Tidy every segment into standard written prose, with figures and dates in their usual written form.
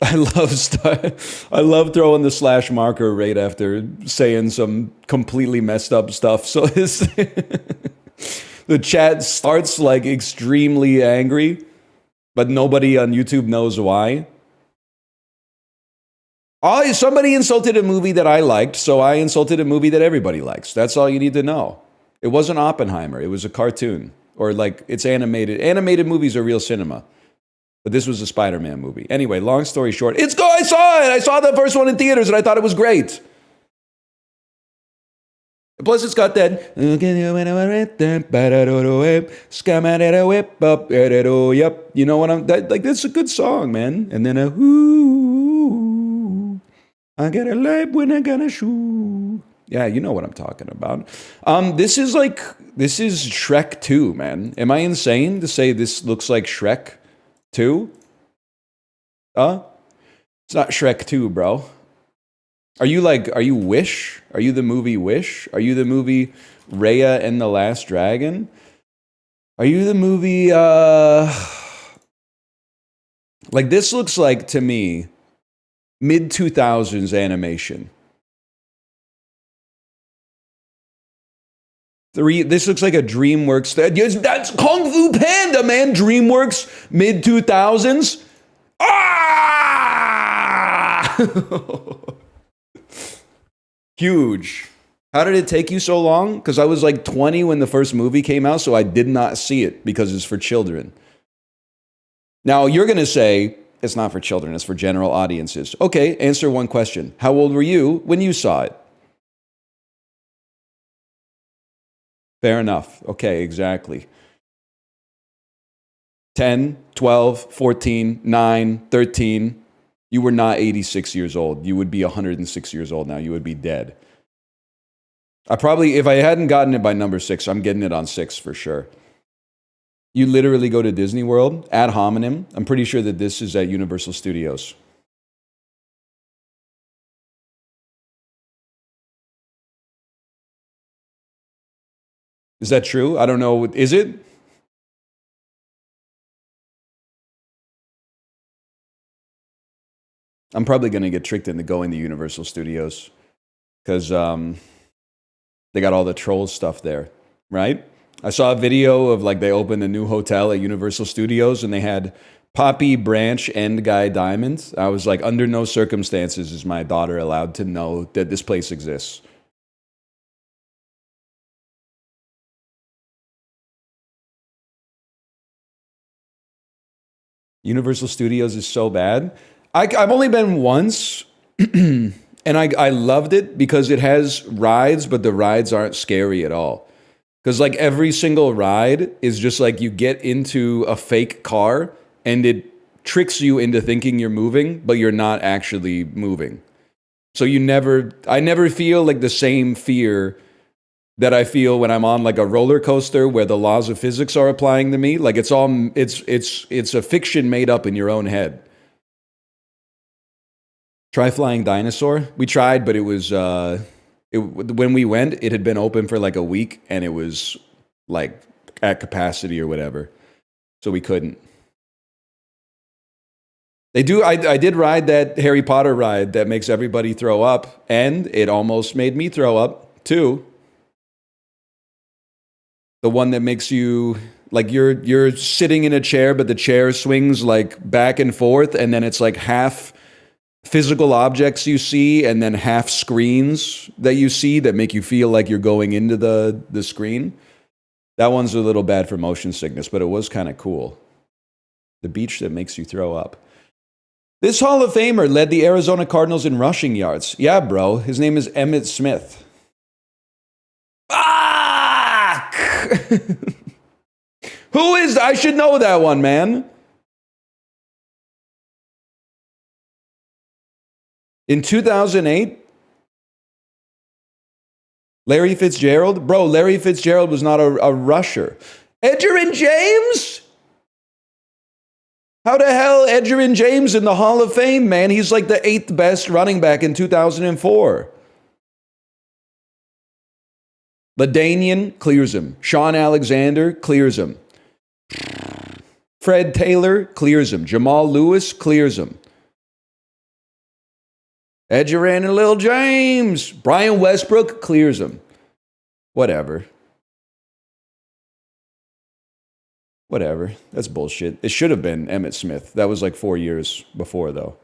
I love I love throwing the slash marker right after saying some completely messed up stuff. So the chat starts like extremely angry, but nobody on YouTube knows why. Oh, somebody insulted a movie that I liked, so I insulted a movie that everybody likes. That's all you need to know. It wasn't Oppenheimer. It was a cartoon, or like it's animated. Animated movies are real cinema. But this was a Spider-Man movie. Anyway, long story short, it's go. I saw it. I saw the first one in theaters, and I thought it was great. Plus, it's got that. Yep, you know what I'm like. That's a good song, man. And then I get a light when I got a shoe. Yeah, you know what I'm talking about. This is Shrek 2, man. Am I insane to say this looks like Shrek 2? It's not Shrek 2, bro. Are you Wish? Are you the movie Wish? Are you the movie Raya and the Last Dragon? Are you the movie, like this looks like, to me, mid-2000s animation. This looks like a DreamWorks. That's Kung Fu Panda, man. DreamWorks, mid-2000s. Ah! Huge. How did it take you so long? Because I was like 20 when the first movie came out, so I did not see it because it's for children. Now, you're going to say, it's not for children, it's for general audiences. Okay, answer one question. How old were you when you saw it? Fair enough. Okay, exactly. 10, 12, 14, 9, 13. You were not 86 years old. You would be 106 years old now. You would be dead. If I hadn't gotten it by number 6, I'm getting it on 6 for sure. You literally go to Disney World, ad hominem. I'm pretty sure that this is at Universal Studios. Is that true? I don't know. Is it? I'm probably going to get tricked into going to Universal Studios because they got all the troll stuff there, right? I saw a video of like they opened a new hotel at Universal Studios and they had Poppy Branch End Guy Diamonds. I was like, under no circumstances is my daughter allowed to know that this place exists. Universal Studios is so bad. I've only been once, and I loved it because it has rides, but the rides aren't scary at all. Because like every single ride is just like you get into a fake car and it tricks you into thinking you're moving, but you're not actually moving. So I never feel like the same fear that I feel when I'm on like a roller coaster where the laws of physics are applying to me. Like it's a fiction made up in your own head. Try flying dinosaur. We tried, but it was when we went, it had been open for like a week, and it was like at capacity or whatever, so we couldn't. They do. I did ride that Harry Potter ride that makes everybody throw up, and it almost made me throw up too. The one that makes you like you're sitting in a chair, but the chair swings like back and forth, and then it's like half physical objects you see and then half screens that you see that make you feel like you're going into the screen. That one's a little bad for motion sickness, but it was kind of cool. The beach that makes you throw up. This Hall of Famer led the Arizona Cardinals in rushing yards. Yeah, bro. His name is Emmitt Smith. Ah! Who is? I should know that one, man. In 2008, Larry Fitzgerald? Bro, Larry Fitzgerald was not a rusher. Edgerrin James? How the hell Edgerrin James in the Hall of Fame, man? He's like the 8th best running back in 2004. LaDainian clears him. Sean Alexander clears him. Fred Taylor clears him. Jamal Lewis clears him. Ed Duran and Lil James. Brian Westbrook clears him. Whatever. Whatever. That's bullshit. It should have been Emmitt Smith. That was like 4 years before, though.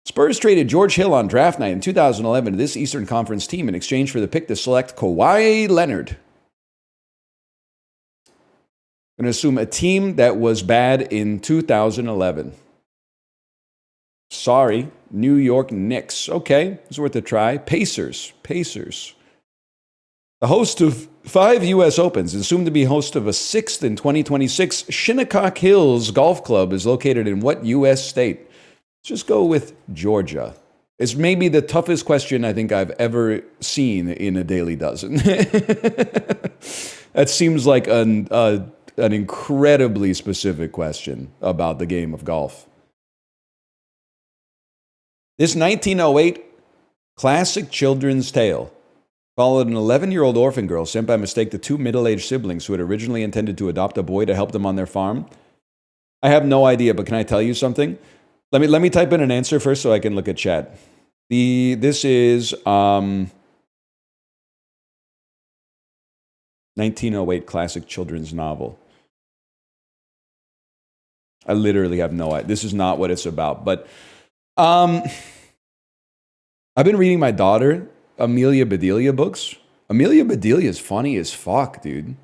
Spurs traded George Hill on draft night in 2011 to this Eastern Conference team in exchange for the pick to select Kawhi Leonard. I'm going to assume a team that was bad in 2011. Sorry, New York Knicks. Okay, it's worth a try. Pacers. The host of 5 U.S. Opens and soon to be host of a 6th in 2026, Shinnecock Hills Golf Club is located in what U.S. state? Let's just go with Georgia. It's maybe the toughest question I think I've ever seen in a Daily Dozen. That seems like an incredibly specific question about the game of golf. This 1908 classic children's tale followed an 11-year-old orphan girl sent by mistake to 2 middle-aged siblings who had originally intended to adopt a boy to help them on their farm. I have no idea, but can I tell you something? Let me type in an answer first so I can look at chat. This is 1908 classic children's novel. I literally have no idea. This is not what it's about, but I've been reading my daughter Amelia Bedelia books. Amelia Bedelia is funny as fuck, dude.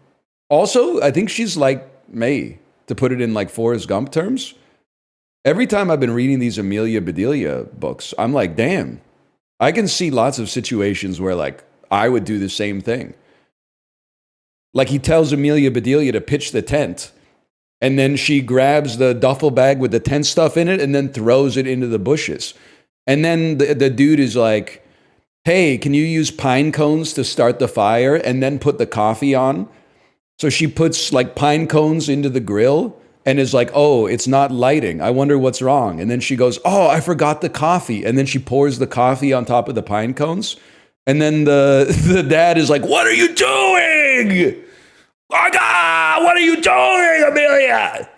Also, I think she's like me, to put it in like Forrest Gump terms. Every time I've been reading these Amelia Bedelia books, I'm like, damn, I can see lots of situations where like I would do the same thing. Like he tells Amelia Bedelia to pitch the tent, and then she grabs the duffel bag with the tent stuff in it and then throws it into the bushes. And then the dude is like, hey, can you use pine cones to start the fire and then put the coffee on? So she puts like pine cones into the grill and is like, oh, it's not lighting. I wonder what's wrong. And then she goes, oh, I forgot the coffee. And then she pours the coffee on top of the pine cones. And then the dad is like, what are you doing? What are you doing, Amelia?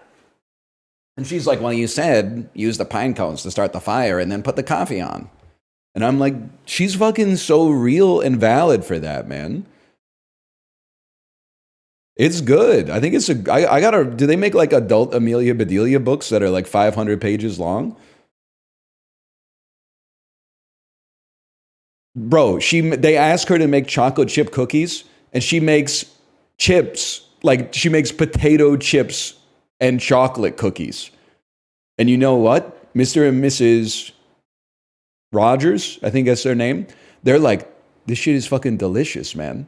And she's like, well, you said use the pine cones to start the fire and then put the coffee on. And I'm like, she's fucking so real and valid for that, man. It's good. I think I gotta, do they make like adult Amelia Bedelia books that are like 500 pages long? Bro, they ask her to make chocolate chip cookies and she makes chips, like she makes potato chips and chocolate cookies. And you know what? Mr. and Mrs. Rogers, I think that's their name. They're like, this shit is fucking delicious, man.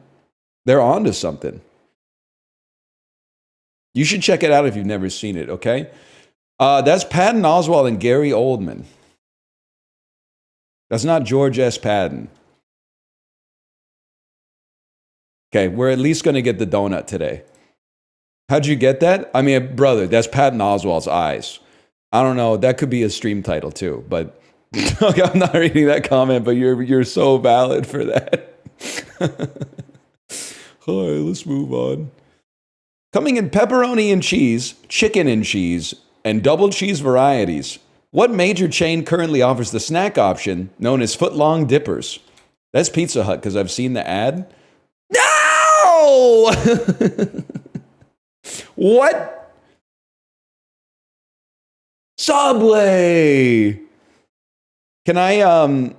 They're onto something. You should check it out if you've never seen it, okay? That's Patton Oswalt and Gary Oldman. That's not George S. Patton. Okay, we're at least going to get the donut today. How'd you get that? I mean, brother, that's Patton Oswalt's eyes. I don't know. That could be a stream title too, but okay, I'm not reading that comment, but you're so valid for that. All right, let's move on. Coming in pepperoni and cheese, chicken and cheese, and double cheese varieties, what major chain currently offers the snack option known as footlong dippers? That's Pizza Hut because I've seen the ad. No! What? Subway. Can I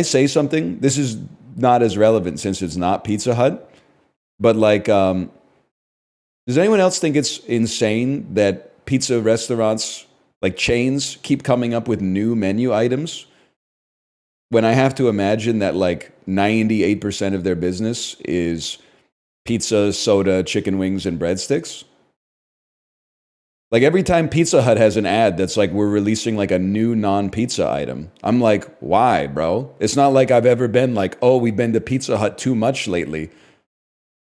say something? This is not as relevant since it's not Pizza Hut, but like does anyone else think it's insane that pizza restaurants, like chains, keep coming up with new menu items? When I have to imagine that like 98% of their business is pizza, soda, chicken wings, and breadsticks. Like every time Pizza Hut has an ad that's like, we're releasing like a new non-pizza item, I'm like, why, bro? It's not like I've ever been like, oh, we've been to Pizza Hut too much lately.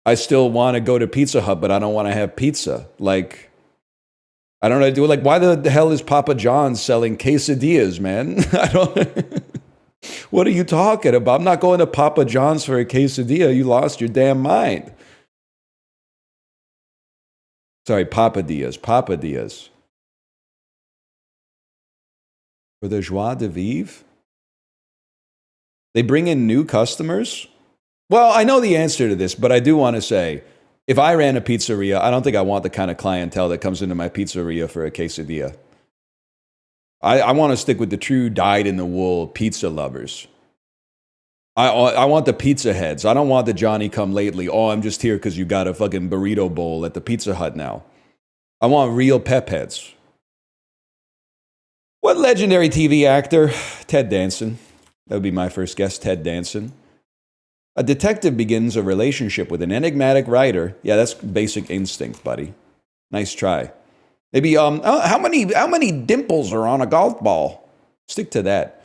I still want to go to Pizza Hut, but I don't want to have pizza. Like, I don't know. Do like, why the hell is Papa John's selling quesadillas, man? I don't. What are you talking about? I'm not going to Papa John's for a quesadilla. You lost your damn mind. Sorry, Papa Diaz. For the joie de vivre? They bring in new customers? Well, I know the answer to this, but I do want to say, if I ran a pizzeria, I don't think I want the kind of clientele that comes into my pizzeria for a quesadilla. I want to stick with the true dyed-in-the-wool pizza lovers. I want the pizza heads. I don't want the Johnny come lately. Oh, I'm just here because you got a fucking burrito bowl at the Pizza Hut now. I want real pep heads. What legendary TV actor? Ted Danson. That would be my first guess, Ted Danson. A detective begins a relationship with an enigmatic writer. Yeah, that's basic instinct, buddy. Nice try. Maybe how many dimples are on a golf ball? Stick to that.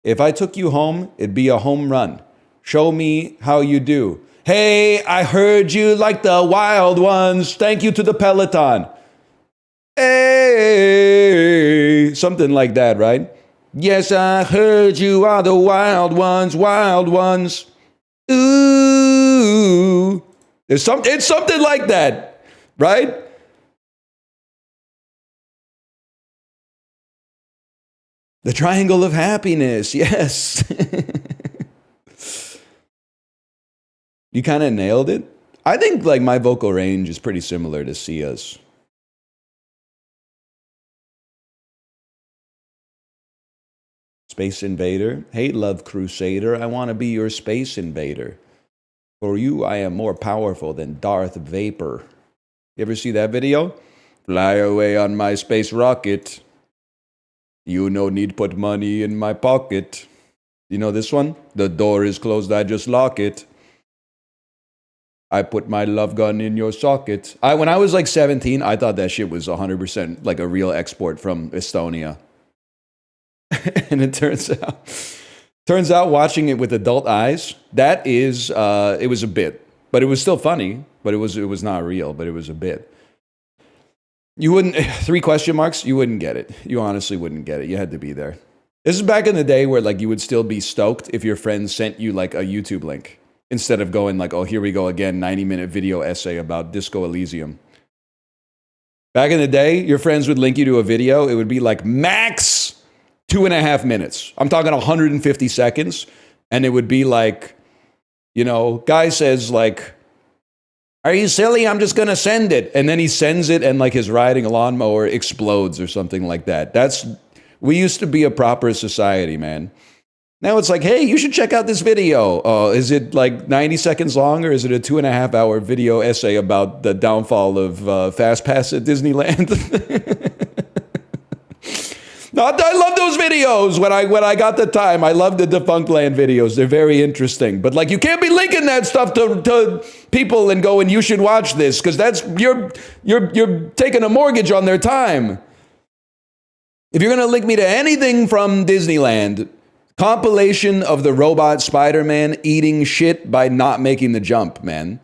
If I took you home, it'd be a home run. Show me how you do. Hey, I heard you like the wild ones. Thank you to the Peloton. Hey, something like that, right? Yes, I heard you are the wild ones, wild ones. Ooh. It's something like that, right? The triangle of happiness, yes. You kind of nailed it. I think like my vocal range is pretty similar to Sia's. Space Invader. Hey, Love Crusader, I want to be your Space Invader. For you, I am more powerful than Darth Vapor. You ever see that video? Fly away on my space rocket. You no need put money in my pocket. You know this one? The door is closed, I just lock it. I put my love gun in your socket. When I was like 17, I thought that shit was 100% like a real export from Estonia. And it turns out watching it with adult eyes, that is, it was a bit. But it was still funny, but it was not real, but it was a bit. You wouldn't, 3 question marks, you wouldn't get it. You honestly wouldn't get it. You had to be there. This is back in the day where like you would still be stoked if your friends sent you like a YouTube link instead of going like, oh, here we go again, 90-minute video essay about Disco Elysium. Back in the day, your friends would link you to a video. It would be like max 2.5 minutes. I'm talking 150 seconds. And it would be like, you know, guy says like, are you silly? I'm just going to send it. And then he sends it and like his riding a lawnmower explodes or something like that. We used to be a proper society, man. Now it's like, hey, you should check out this video. Is it like 90 seconds long or is it a 2.5-hour video essay about the downfall of FastPass at Disneyland? No, I love those videos when I got the time. I love the Defunct Land videos. They're very interesting. But like, you can't be linking that stuff to people and going, you should watch this, because that's you're taking a mortgage on their time. If you're gonna link me to anything from Disneyland, compilation of the robot Spider-Man eating shit by not making the jump, man.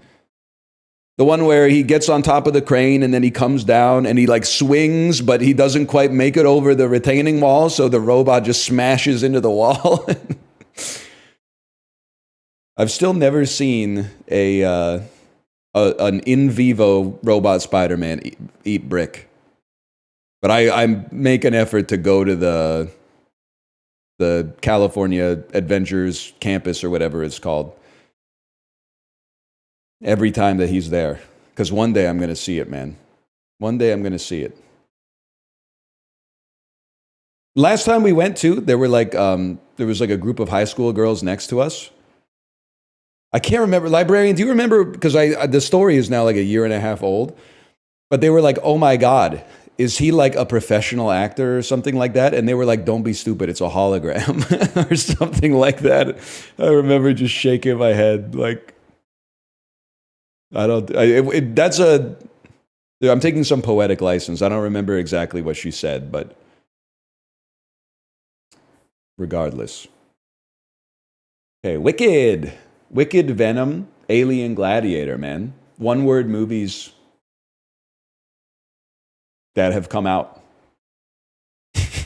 The one where he gets on top of the crane and then he comes down and he like swings, but he doesn't quite make it over the retaining wall, so the robot just smashes into the wall. I've still never seen an in vivo robot Spider-Man eat brick. But I make an effort to go to the California Adventures campus or whatever it's called every time that he's there. Because one day I'm going to see it, man. One day I'm going to see it. Last time we went to, there was like a group of high school girls next to us. I can't remember. Librarian, do you remember? Because the story is now like 1.5 years old. But they were like, oh my God, is he like a professional actor or something like that? And they were like, don't be stupid, it's a hologram or something like that. I remember just shaking my head like, I'm taking some poetic license. I don't remember exactly what she said, but regardless. Okay, Wicked, Venom, Alien, Gladiator, man. One-word movies that have come out.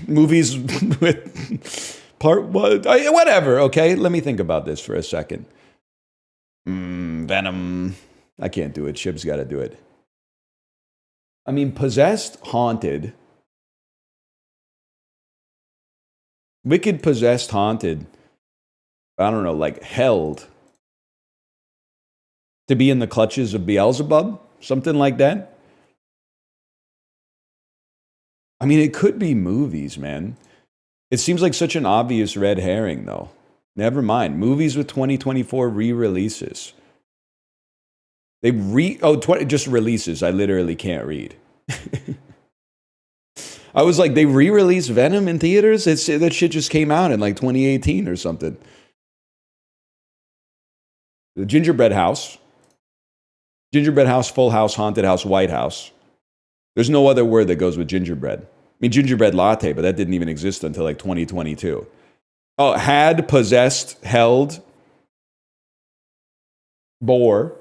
Movies with part one, whatever, okay? Let me think about this for a second. Venom. I can't do it. Chip's got to do it. I mean, Possessed, Haunted. Wicked, possessed, haunted. I don't know, like held to be in the clutches of Beelzebub, something like that. I mean, it could be movies, man. It seems like such an obvious red herring, though. Never mind. Movies with 2024 re-releases. Just releases. I literally can't read. I was like, they re-released Venom in theaters? That shit just came out in like 2018 or something. The Gingerbread House. Gingerbread House, Full House, Haunted House, White House. There's no other word that goes with gingerbread. I mean, gingerbread latte, but that didn't even exist until like 2022. Oh, had, possessed, held, bore,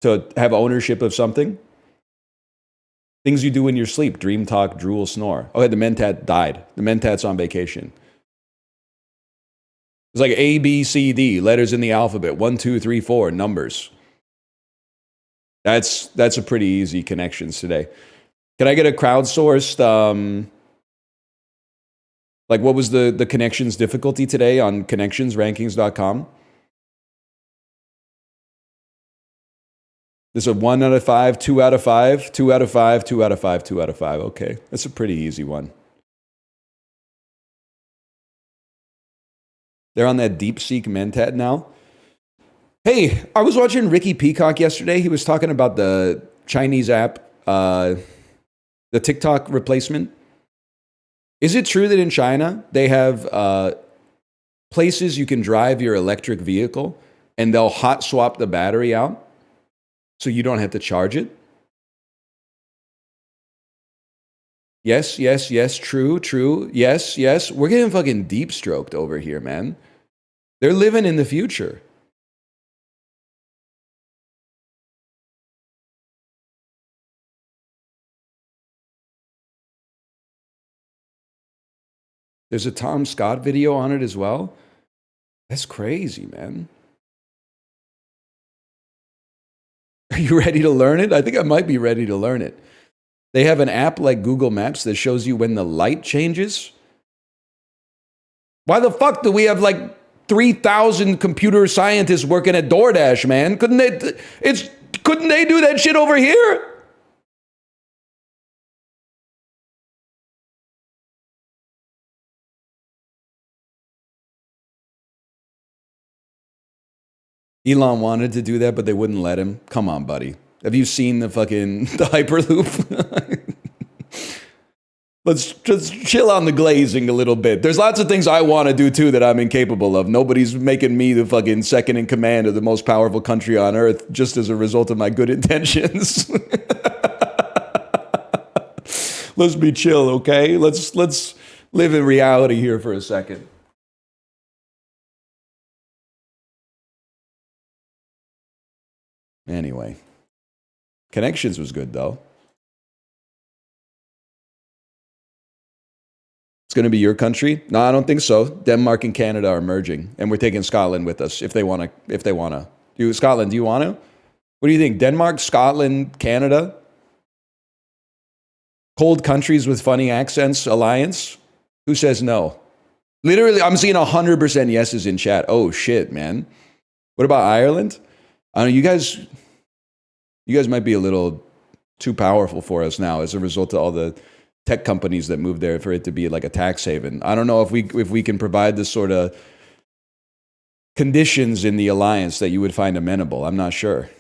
to have ownership of something. Things you do in your sleep, dream, talk, drool, snore. Oh, the Mentat died. The Mentat's on vacation. It's like A, B, C, D, letters in the alphabet. 1, 2, 3, 4, numbers. That's a pretty easy connections today. Can I get a crowdsourced, like what was the connections difficulty today on connectionsrankings.com? This is a 1 out of 5, 2 out of 5, 2 out of 5, 2 out of 5, 2 out of 5. Okay, that's a pretty easy one. They're on that DeepSeek Mentat now. Hey, I was watching Ricky Peacock yesterday. He was talking about the Chinese app, the TikTok replacement. Is it true that in China they have places you can drive your electric vehicle and they'll hot swap the battery out so you don't have to charge it? Yes, yes, yes, true, true. Yes, yes. We're getting fucking deep stroked over here, man. They're living in the future. There's a Tom Scott video on it as well. That's crazy, man. Are you ready to learn it? I think I might be ready to learn it. They have an app like Google Maps that shows you when the light changes. Why the fuck do we have like 3,000 computer scientists working at DoorDash, man? Couldn't they do that shit over here? Elon wanted to do that, but they wouldn't let him. Come on, buddy. Have you seen the Hyperloop? Let's just chill on the glazing a little bit. There's lots of things I want to do too that I'm incapable of. Nobody's making me the fucking second in command of the most powerful country on earth just as a result of my good intentions. Let's be chill, okay? Let's live in reality here for a second. Anyway, Connections was good though. It's going to be your country? No, I don't think so. Denmark and Canada are merging, and we're taking Scotland with us if they want to. Scotland, do you want to? What do you think? Denmark, Scotland, Canada? Cold countries with funny accents alliance? Who says no? Literally, I'm seeing 100% yeses in chat. Oh shit, man. What about Ireland? I don't know, you guys might be a little too powerful for us now as a result of all the tech companies that moved there for it to be like a tax haven. I don't know if we can provide the sort of conditions in the alliance that you would find amenable. I'm not sure.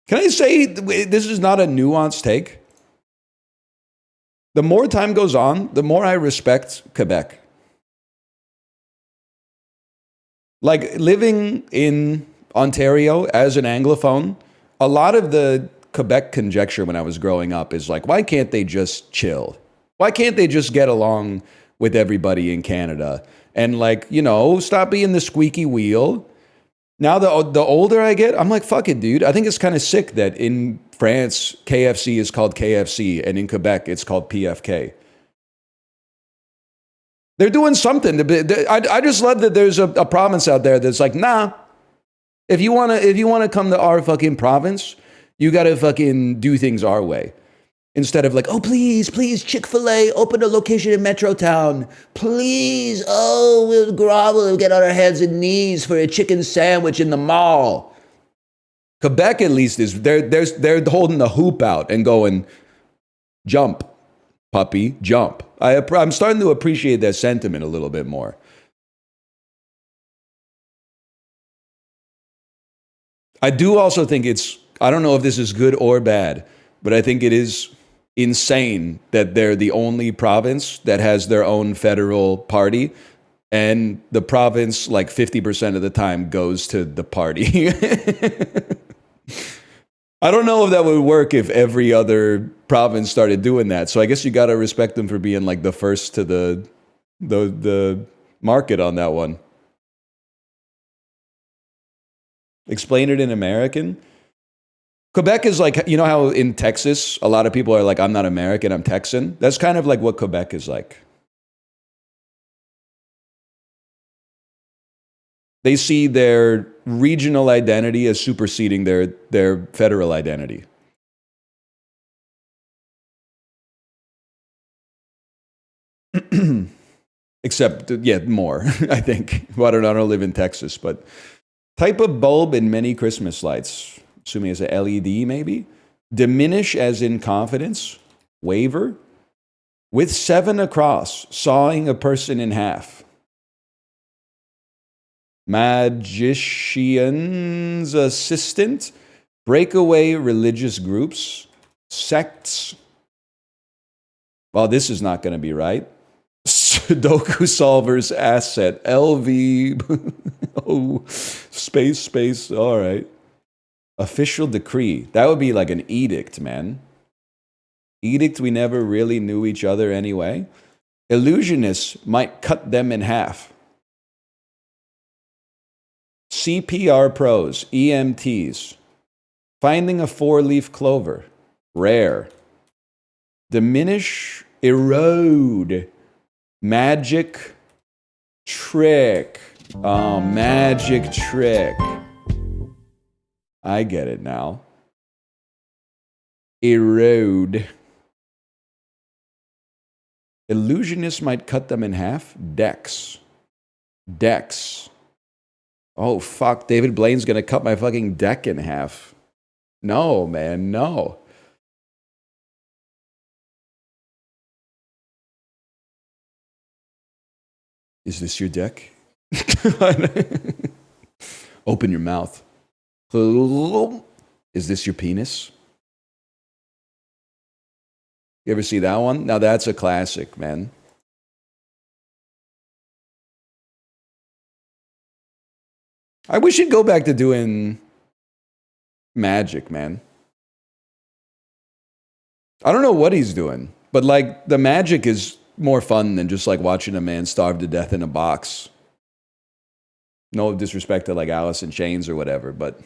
Can I say this is not a nuanced take? The more time goes on, the more I respect Quebec. Like living in Ontario as an Anglophone, a lot of the Quebec conjecture when I was growing up is like, why can't they just chill? Why can't they just get along with everybody in Canada? And like, stop being the squeaky wheel. Now the older I get, I'm like, fuck it, dude. I think it's kind of sick that in France, KFC is called KFC, and in Quebec, it's called PFK. They're doing something. I just love that there's a province out there that's like, nah. If you wanna come to our fucking province, You gotta fucking do things our way. Instead of like, oh, please, please, Chick-fil-A, open a location in Metrotown. Please, oh, we'll grovel and get on our hands and knees for a chicken sandwich in the mall. Quebec, at least, is they're holding the hoop out and going, jump, puppy, jump. I'm starting to appreciate that sentiment a little bit more. I do also think I don't know if this is good or bad, but I think it is insane that they're the only province that has their own federal party, and the province, like 50% of the time, goes to the party. I don't know if that would work if every other province started doing that. So I guess you got to respect them for being like the first to the market on that one. Explain it in American. Quebec is like, you know how in Texas, a lot of people are like, I'm not American, I'm Texan. That's kind of like what Quebec is like. They see their regional identity as superseding their federal identity. Except, yeah, more, I think. Well, I don't live in Texas, but type of bulb in many Christmas lights, assuming it's a LED maybe. Diminish as in confidence, waver. With 7 across, sawing a person in half. Magician's assistant, breakaway religious groups, sects. Well, this is not going to be right. Sudoku solver's asset, LV. Oh, space. All right. Official decree. That would be like an edict, man. Edict, we never really knew each other anyway. Illusionists might cut them in half. CPR pros, EMTs. Finding a 4-leaf clover. Rare. Diminish, erode. Magic trick. Oh, magic trick. I get it now. Erode. Illusionists might cut them in half. Dex. Oh, fuck. David Blaine's going to cut my fucking deck in half. No, man, no. Is this your deck? Open your mouth. Is this your penis? You ever see that one? Now that's a classic, man. I wish he'd go back to doing magic, man. I don't know what he's doing, but like the magic is more fun than just like watching a man starve to death in a box. No disrespect to like Alice in Chains or whatever, but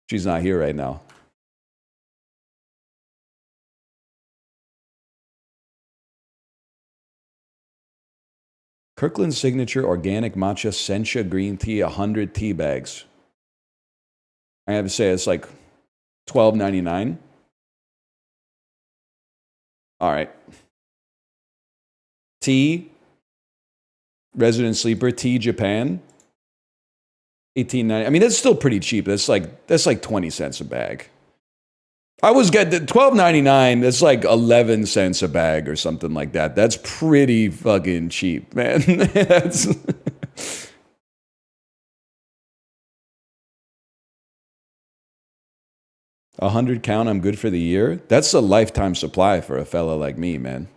she's not here right now. Kirkland's signature organic matcha sencha green tea, 100 tea bags. I have to say it's like $12.99. All right. Tea, Resident Sleeper, Tea Japan, $18.90. I mean, that's still pretty cheap. That's like 20 cents a bag. I was getting $12.99. That's like 11 cents a bag or something like that. That's pretty fucking cheap, man. That's 100 count. I'm good for the year. That's a lifetime supply for a fella like me, man.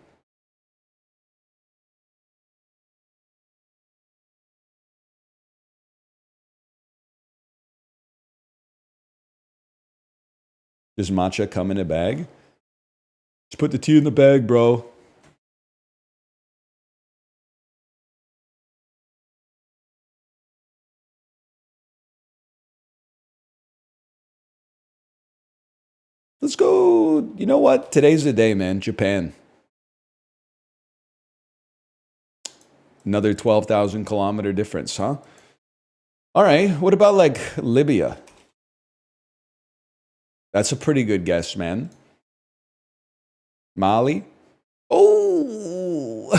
Does matcha come in a bag? Just put the tea in the bag, bro. Let's go. You know what? Today's the day, man. Japan. Another 12,000 kilometer difference, huh? All right. What about like Libya? That's a pretty good guess, man. Mali? Oh!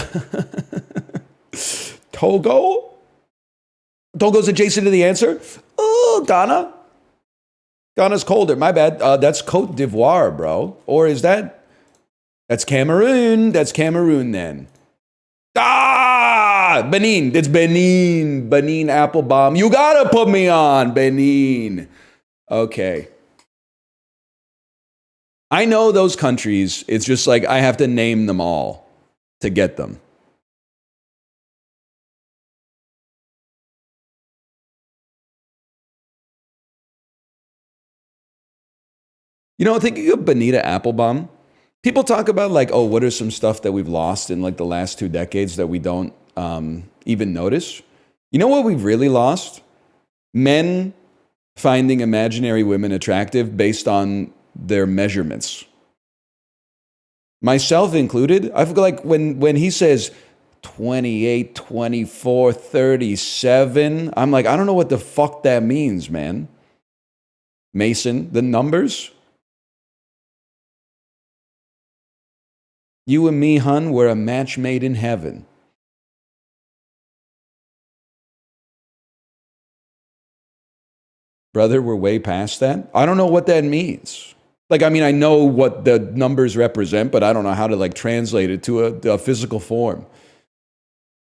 Togo? Togo's adjacent to the answer? Oh, Ghana? Ghana's colder. My bad. That's Cote d'Ivoire, bro. Or is that... That's Cameroon. That's Cameroon then. Ah! Benin. It's Benin. Benin Applebaum. You gotta put me on, Benin. Okay. I know those countries. It's just like I have to name them all to get them. You know, thinking of Bonita Applebaum, people talk about like, oh, what are some stuff that we've lost in like the last 2 decades that we don't even notice? You know what we've really lost? Men finding imaginary women attractive based on their measurements. Myself included. I feel like when he says 28, 24, 37, I'm like, I don't know what the fuck that means, man. Mason, the numbers? You and me, hun, we're a match made in heaven. Brother, we're way past that. I don't know what that means. Like, I mean, I know what the numbers represent, but I don't know how to like translate it to a physical form.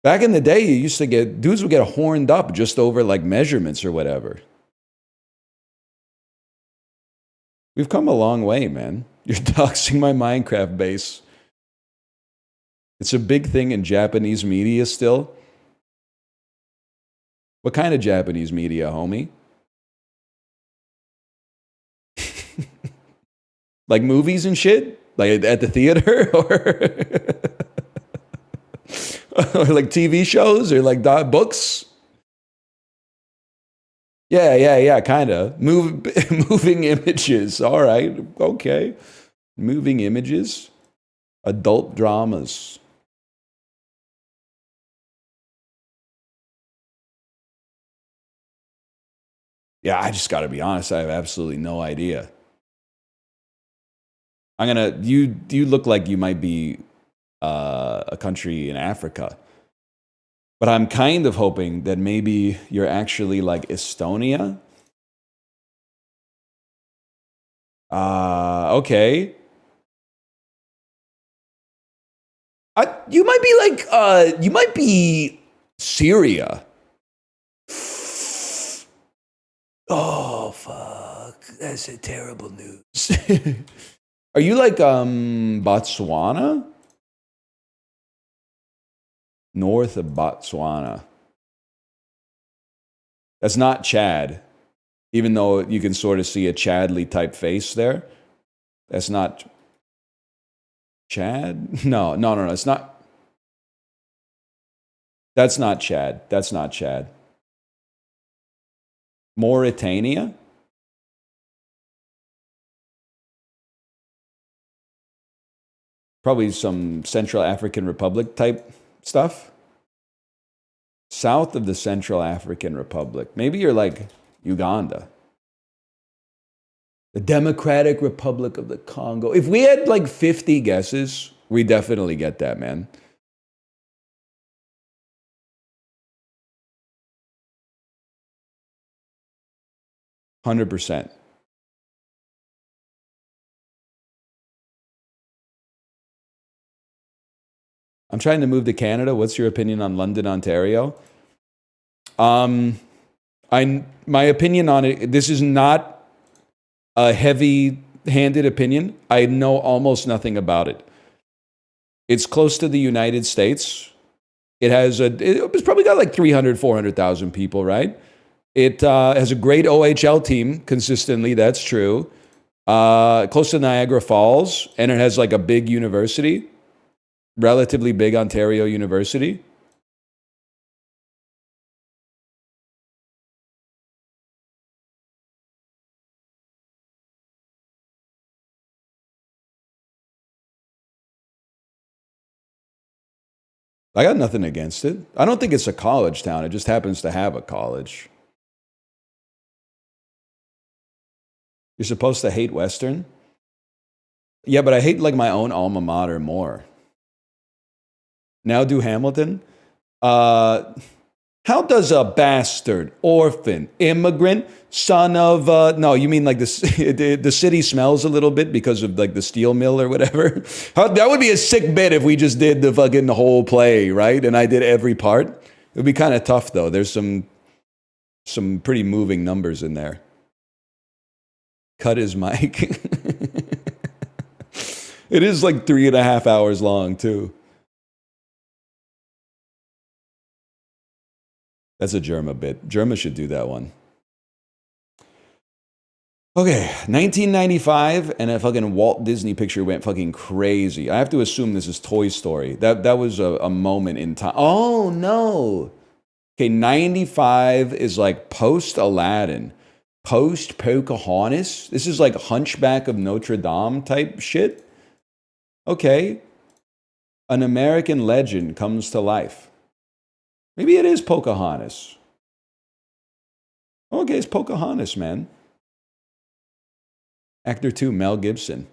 Back in the day, you used to get, dudes would get horned up just over like measurements or whatever. We've come a long way, man. You're doxing my Minecraft base. It's a big thing in Japanese media still. What kind of Japanese media, homie? Like movies and shit? Like at the theater? Or like TV shows? Or like books? Yeah, kind of. Moving images. All right, okay. Moving images. Adult dramas. Yeah, I just got to be honest. I have absolutely no idea. You look like you might be a country in Africa. But I'm kind of hoping that maybe you're actually like Estonia. Okay. You might be like, you might be Syria. Oh, fuck. That's a terrible news. Are you like Botswana? North of Botswana. That's not Chad, even though you can sort of see a Chadly type face there. That's not Chad? No. It's not. That's not Chad. That's not Chad. Mauritania? Probably some Central African Republic type stuff. South of the Central African Republic. Maybe you're like Uganda. The Democratic Republic of the Congo. If we had like 50 guesses, we definitely get that, man. 100%. I'm trying to move to Canada. What's your opinion on London, Ontario? Um, my opinion on it, this is not a heavy-handed opinion. I know almost nothing about it. It's close to the United States. It's probably got like 300, 400,000 people, right? It has a great OHL team consistently. That's true. Close to Niagara Falls, and it has like a big university, relatively big Ontario University. I got nothing against it. I don't think it's a college town. It just happens to have a college. You're supposed to hate Western? Yeah, but I hate like my own alma mater more. Now do Hamilton? Uh, how does a bastard, orphan, immigrant, son of no, you mean like the city smells a little bit because of like the steel mill or whatever? That would be a sick bit if we just did the fucking whole play, right? And I did every part. It would be kind of tough though. There's some pretty moving numbers in there. Cut his mic. It is like 3.5 hours long too. That's a Germa bit. Germa should do that one. Okay, 1995, and a fucking Walt Disney picture went fucking crazy. I have to assume this is Toy Story. That was a moment in time. Oh no. Okay, 95 is like post Aladdin, post Pocahontas. This is like Hunchback of Notre Dame type shit. Okay, an American legend comes to life. Maybe it is Pocahontas. Okay, it's Pocahontas, man. Actor 2, Mel Gibson.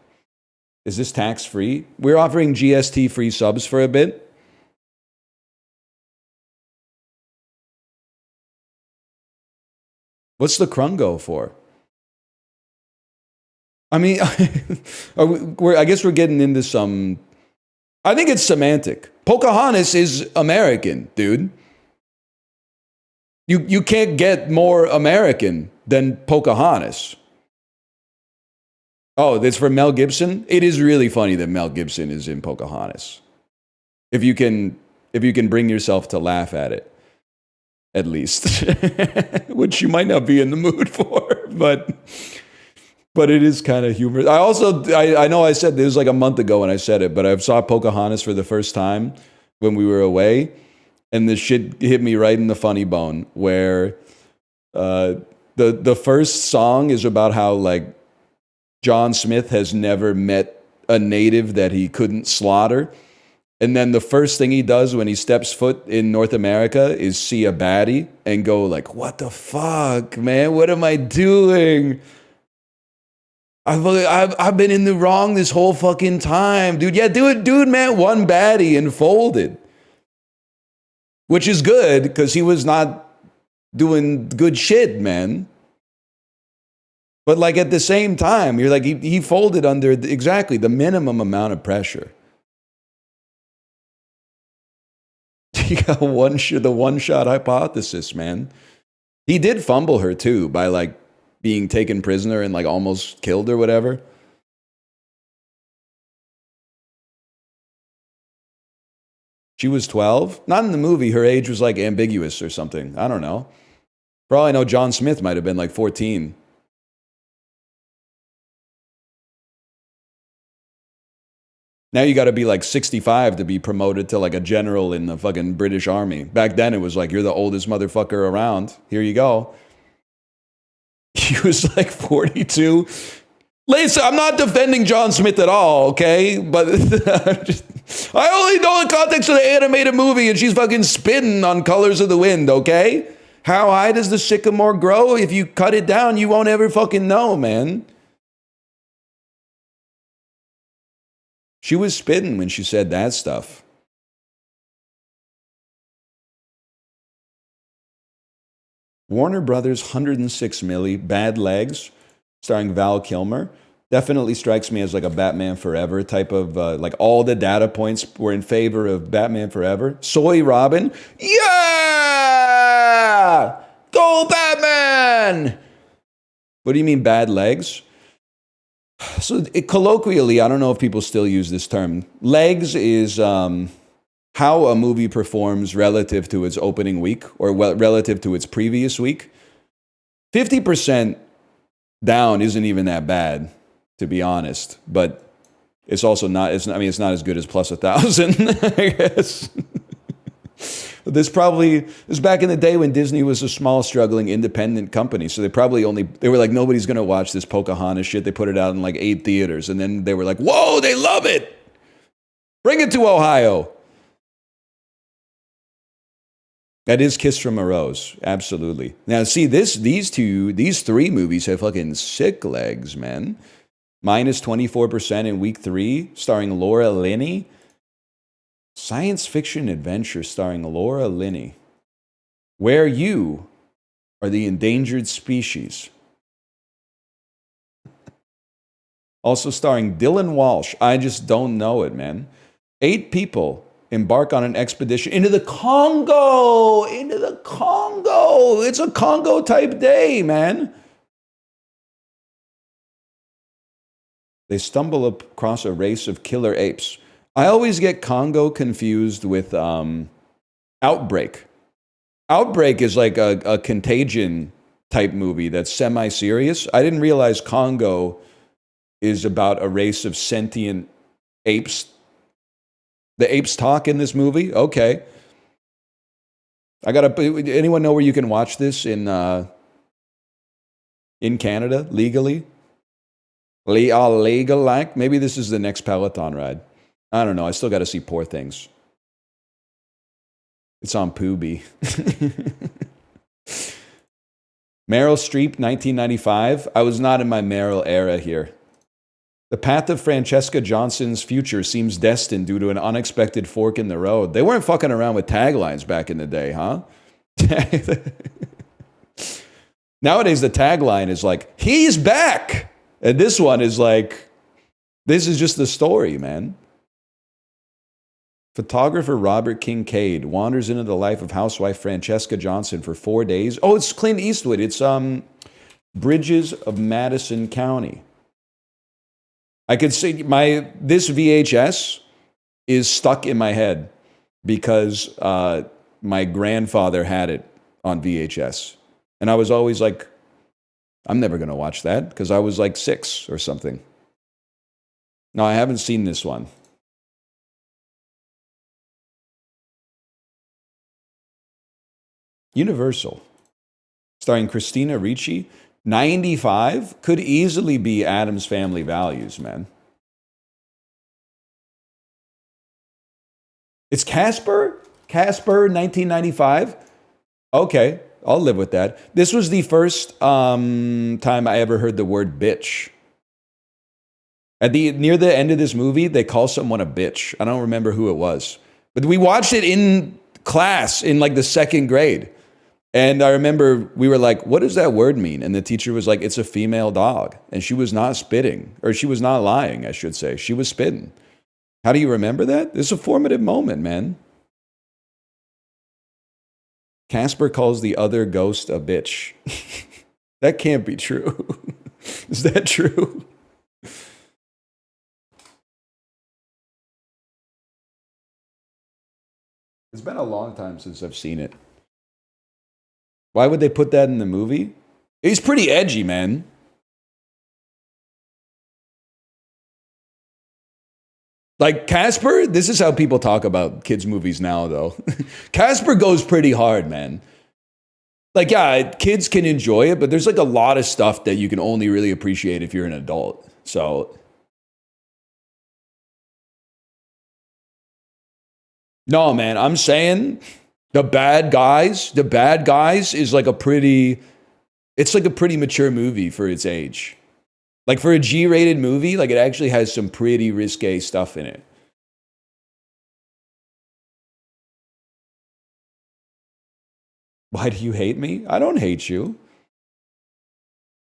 Is this tax-free? We're offering GST-free subs for a bit. What's the crung go for? I mean, I guess we're getting into some... I think it's semantic. Pocahontas is American, dude. You can't get more American than Pocahontas. Oh, that's for Mel Gibson? It is really funny that Mel Gibson is in Pocahontas. If you can bring yourself to laugh at it, at least. Which you might not be in the mood for, but it is kind of humorous. I know I said this was like a month ago when I said it, but I saw Pocahontas for the first time when we were away, and this shit hit me right in the funny bone, where the first song is about how like John Smith has never met a native that he couldn't slaughter. And then the first thing he does when he steps foot in North America is see a baddie and go like, what the fuck, man? What am I doing? I've been in the wrong this whole fucking time, dude. Yeah, dude, man, one baddie and folded. Which is good, because he was not doing good shit, man. But like at the same time, you're like, he folded under exactly the minimum amount of pressure. You got the one-shot hypothesis, man. He did fumble her too by like being taken prisoner and like almost killed or whatever. She was 12? Not in the movie. Her age was like ambiguous or something. I don't know. For all I know, John Smith might have been like 14. Now you got to be like 65 to be promoted to like a general in the fucking British Army. Back then it was like, you're the oldest motherfucker around. Here you go. He was like 42. Listen, I'm not defending John Smith at all, okay? But I only know the context of the animated movie, and she's fucking spitting on Colors of the Wind, okay? How high does the sycamore grow? If you cut it down, you won't ever fucking know, man. She was spitting when she said that stuff. Warner Brothers, 106 milli, Bad Legs, starring Val Kilmer. Definitely strikes me as like a Batman Forever type of, like all the data points were in favor of Batman Forever. Soy Robin, yeah! Go Batman! What do you mean bad legs? So colloquially, I don't know if people still use this term. Legs is how a movie performs relative to its opening week or relative to its previous week. 50% down isn't even that bad, to be honest. But it's also not. It's not as good as plus 1,000, I guess. This was back in the day when Disney was a small, struggling, independent company. So they were like, nobody's going to watch this Pocahontas shit. They put it out in like 8 theaters. And then they were like, whoa, they love it. Bring it to Ohio. That is Kiss from a Rose. Absolutely. Now, see, these three movies have fucking sick legs, man. Minus 24% in week 3, starring Laura Linney. Science fiction adventure starring Laura Linney. Where you are the endangered species. Also starring Dylan Walsh. I just don't know it, man. 8 people embark on an expedition into the Congo. Into the Congo. It's a Congo type day, man. They stumble across a race of killer apes. I always get Congo confused with Outbreak. Outbreak is like a contagion type movie that's semi-serious. I didn't realize Congo is about a race of sentient apes. The apes talk in this movie? Okay. Anyone know where you can watch this in Canada legally? Legal like? Maybe this is the next Peloton ride. I don't know. I still got to see Poor Things. It's on Pooby. Meryl Streep, 1995. I was not in my Meryl era here. The path of Francesca Johnson's future seems destined due to an unexpected fork in the road. They weren't fucking around with taglines back in the day, huh? Nowadays, the tagline is like, he's back! And this one is like, this is just the story, man. Photographer Robert Kincaid wanders into the life of housewife Francesca Johnson for 4 days. Oh, it's Clint Eastwood. It's Bridges of Madison County. I could say this VHS is stuck in my head because my grandfather had it on VHS. And I was always like, I'm never going to watch that because I was like 6 or something. No, I haven't seen this one. Universal, starring Christina Ricci. 95 could easily be Addams Family Values, man. It's Casper? Casper, 1995? Okay, I'll live with that. This was the first time I ever heard the word bitch. Near the end of this movie, they call someone a bitch. I don't remember who it was. But we watched it in class in like the 2nd grade. And I remember we were like, what does that word mean? And the teacher was like, it's a female dog. And she was not spitting, or she was not lying, I should say. She was spitting. How do you remember that? It's a formative moment, man. Casper calls the other ghost a bitch. That can't be true. Is that true? It's been a long time since I've seen it. Why would they put that in the movie? He's pretty edgy, man. Like Casper, this is how people talk about kids' movies now, though. Casper goes pretty hard, man. Like, yeah, kids can enjoy it, but there's like a lot of stuff that you can only really appreciate if you're an adult. So, no, man, I'm saying the bad guys is like it's like a pretty mature movie for its age. Like for a G-rated movie, like it actually has some pretty risque stuff in it. Why do you hate me? I don't hate you.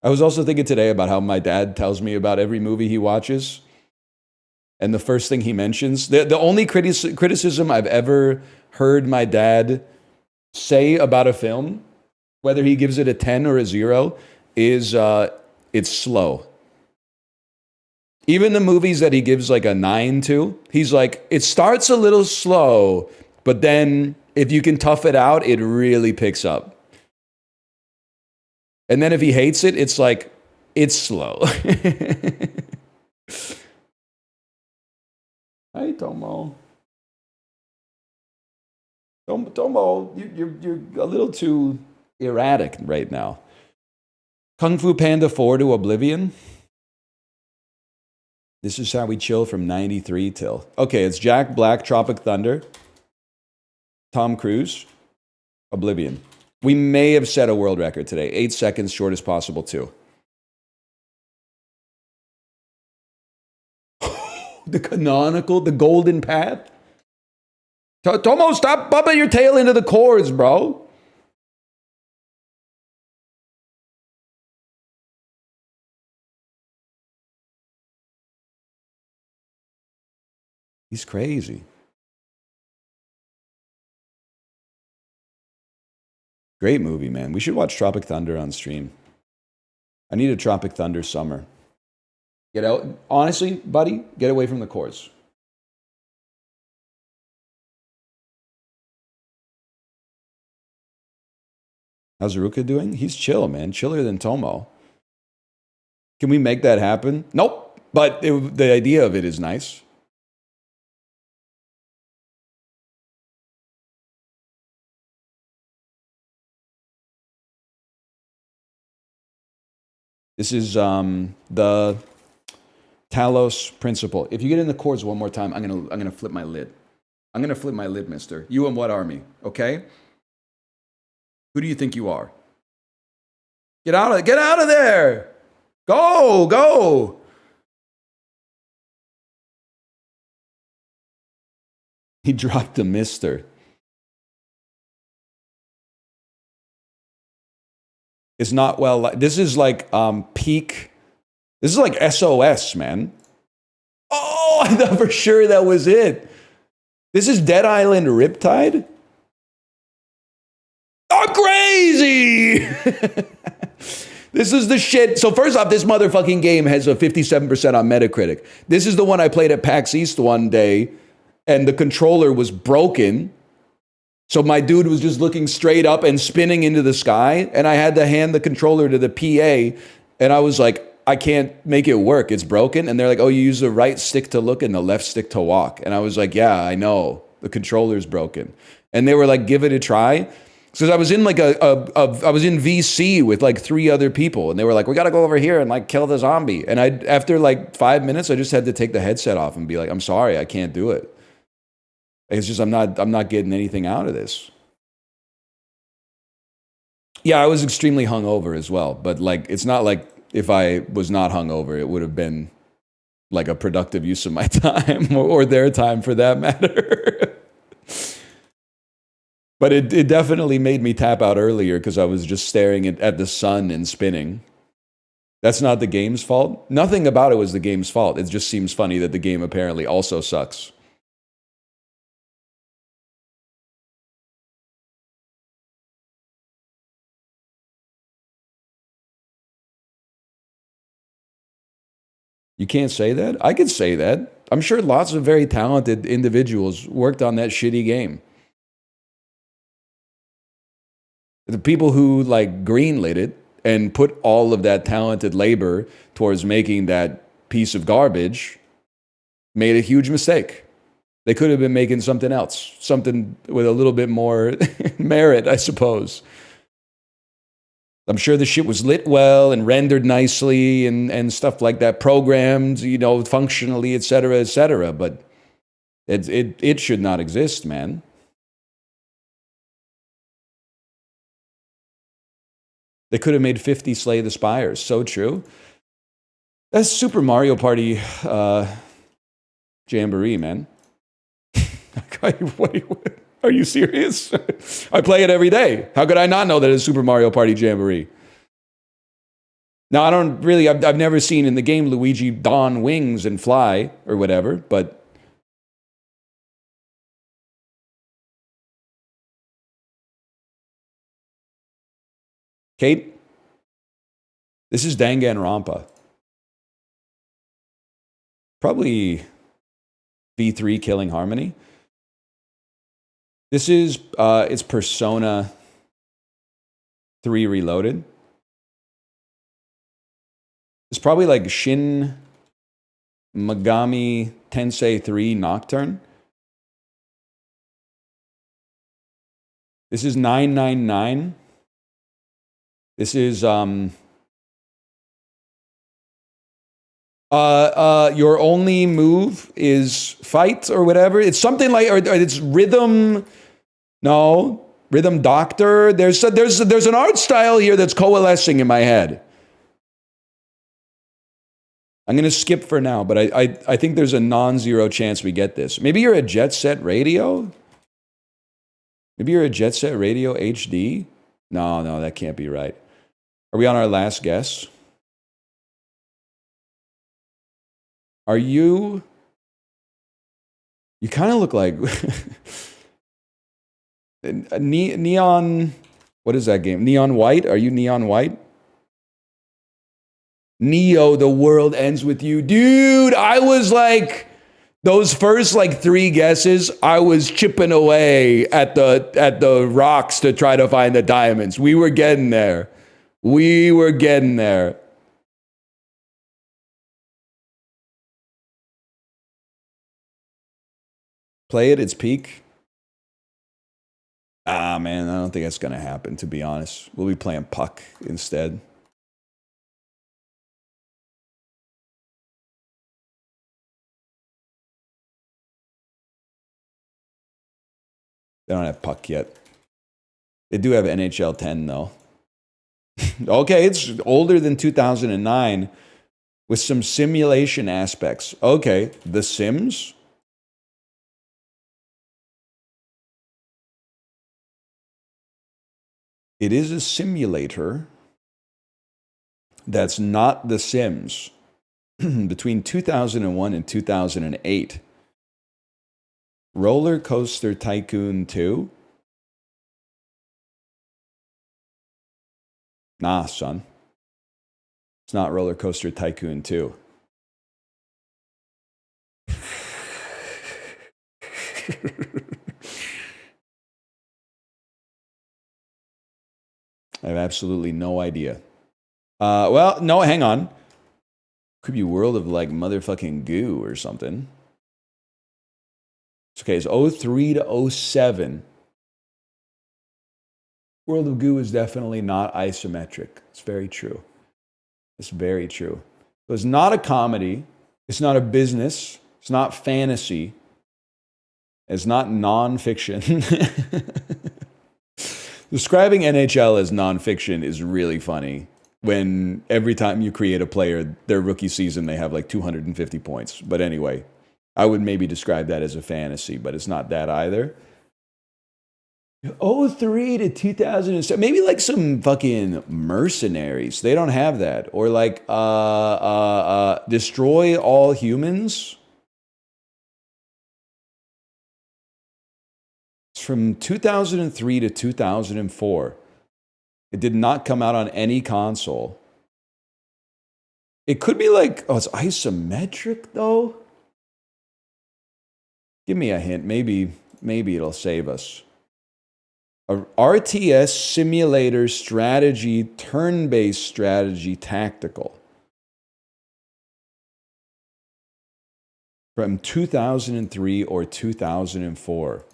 I was also thinking today about how my dad tells me about every movie he watches. And the first thing he mentions, the only criticism I've ever heard my dad say about a film, whether he gives it a 10 or a 0, is it's slow. Even the movies that he gives like a 9 to, he's like, it starts a little slow, but then if you can tough it out, it really picks up. And then if he hates it, it's like, it's slow. Hi, Tomo. Tomo, you're a little too erratic right now. Kung Fu Panda 4 to Oblivion. This is how we chill from 93 till. Okay, it's Jack Black, Tropic Thunder. Tom Cruise. Oblivion. We may have set a world record today. 8 seconds, shortest possible, too. The canonical, the golden path. Tomo, stop bumping your tail into the cords, bro. He's crazy. Great movie, man. We should watch Tropic Thunder on stream. I need a Tropic Thunder summer. Get out. Honestly, buddy, get away from the cords. How's Ruka doing? He's chill, man. Chiller than Tomo. Can we make that happen? Nope. But the idea of it is nice. This is the Talos principle. If you get in the cords one more time, I'm gonna flip my lid. I'm gonna flip my lid, mister. You and what army? Okay? Who do you think you are? Get out of there! Go! He dropped a mister. It's not well. This is like peak. This is like SOS, man. Oh, I thought for sure that was it. This is Dead Island Riptide? Oh, crazy! This is the shit. So first off, this motherfucking game has a 57% on Metacritic. This is the one I played at PAX East one day, and the controller was broken. So my dude was just looking straight up and spinning into the sky, and I had to hand the controller to the PA, and I was like, I can't make it work. It's broken. And they're like, oh, you use the right stick to look and the left stick to walk. And I was like, yeah, I know. The controller's broken. And they were like, give it a try. So I was in like I was in VC with like 3 other people, and they were like, we got to go over here and like kill the zombie. And after like 5 minutes, I just had to take the headset off and be like, I'm sorry, I can't do it. It's just I'm not getting anything out of this. Yeah, I was extremely hungover as well, but like it's not like if I was not hungover, it would have been like a productive use of my time or their time for that matter. But it definitely made me tap out earlier because I was just staring at the sun and spinning. That's not the game's fault. Nothing about it was the game's fault. It just seems funny that the game apparently also sucks. You can't say that? I could say that. I'm sure lots of very talented individuals worked on that shitty game. The people who like greenlit it and put all of that talented labor towards making that piece of garbage made a huge mistake. They could have been making something else, something with a little bit more merit, I suppose. I'm sure the shit was lit well and rendered nicely and stuff like that, programmed, you know, functionally, et cetera, but it should not exist, man. They could have made 50 Slay the Spires. So true. That's Super Mario Party Jamboree, man. Are you serious? I play it every day. How could I not know that it's Super Mario Party Jamboree? Now, I don't really, I've never seen in the game Luigi don wings and fly or whatever, but. Kate, this is Danganronpa. Probably V3 Killing Harmony. This is, it's Persona 3 Reloaded. It's probably like Shin Megami Tensei 3 Nocturne. This is 999. This is your only move is fight or whatever. It's something like, or it's rhythm. No, Rhythm Doctor. There's an art style here that's coalescing in my head. I'm going to skip for now, but I think there's a non-zero chance we get this. Maybe you're a Jet Set Radio? Maybe you're a Jet Set Radio HD? No, that can't be right. Are we on our last guess? Are you... You kind of look like... Neon... What is that game? Neon White? Are you Neon White? Neo, the world ends with you. Dude, I was like... Those first like 3 guesses, I was chipping away at the rocks to try to find the diamonds. We were getting there. We were getting there. Play at its peak. Ah, man, I don't think that's going to happen, to be honest. We'll be playing Puck instead. They don't have Puck yet. They do have NHL 10, though. Okay, it's older than 2009 with some simulation aspects. Okay, The Sims? It is a simulator that's not The Sims. Between 2001 and 2008. Roller Coaster Tycoon 2? Nah, son. It's not Roller Coaster Tycoon 2. I have absolutely no idea. Well, no, hang on. Could be World of like motherfucking Goo or something. Okay, it's 03 to 07. World of Goo is definitely not isometric. It's very true. It's very true. So it's not a comedy. It's not a business. It's not fantasy. It's not nonfiction. Describing NHL as nonfiction is really funny. When every time you create a player, their rookie season, they have like 250 points. But anyway, I would maybe describe that as a fantasy, but it's not that either. 03 to 2007, maybe like some fucking Mercenaries. They don't have that. Or like Destroy All Humans. It's from 2003 to 2004. It did not come out on any console. It could be like, oh, it's isometric though? Give me a hint. Maybe it'll save us. A RTS simulator strategy, turn-based strategy, tactical. From 2003 or 2004.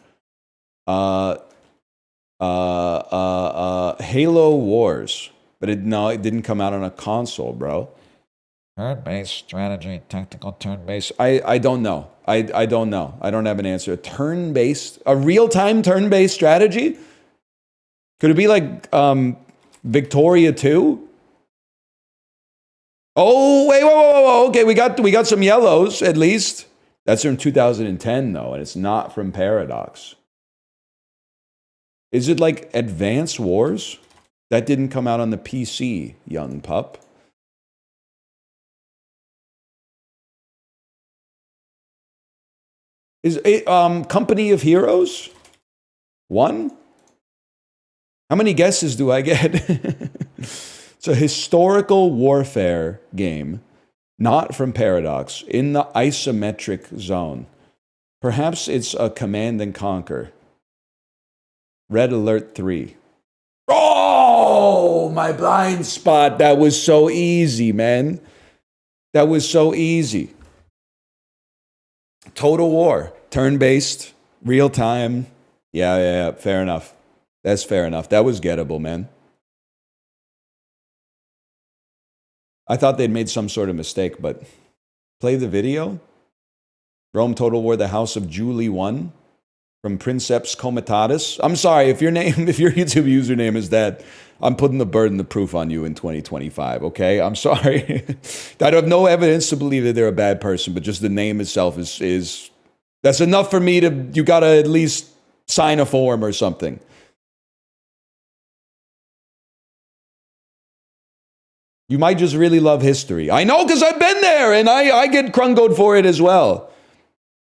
Halo Wars. But it didn't come out on a console, bro. Turn-based strategy, tactical turn-based. I don't know. I don't know. I don't have an answer. A real-time turn-based strategy? Could it be like Victoria 2? Oh, wait, whoa. Okay, we got some yellows, at least. That's from 2010, though, and it's not from Paradox. Is it like Advance Wars? That didn't come out on the PC, young pup. Is it Company of Heroes? 1? How many guesses do I get? It's a historical warfare game, not from Paradox, in the isometric zone. Perhaps it's a Command and Conquer. Red Alert 3. Oh, my blind spot. That was so easy, man. That was so easy. Total War. Turn-based, real-time. Yeah, fair enough. That's fair enough. That was gettable, man. I thought they'd made some sort of mistake, but play the video. Rome Total War, The House of Julie 1. from Princeps Comitatus. I'm sorry if your name, if your YouTube username is that. I'm putting the burden of proof on you in 2025. Okay, I'm sorry. I have no evidence to believe that they're a bad person, but just the name itself is that's enough for me to. You gotta at least sign a form or something. You might just really love history. I know because I've been there and I get crungoed for it as well.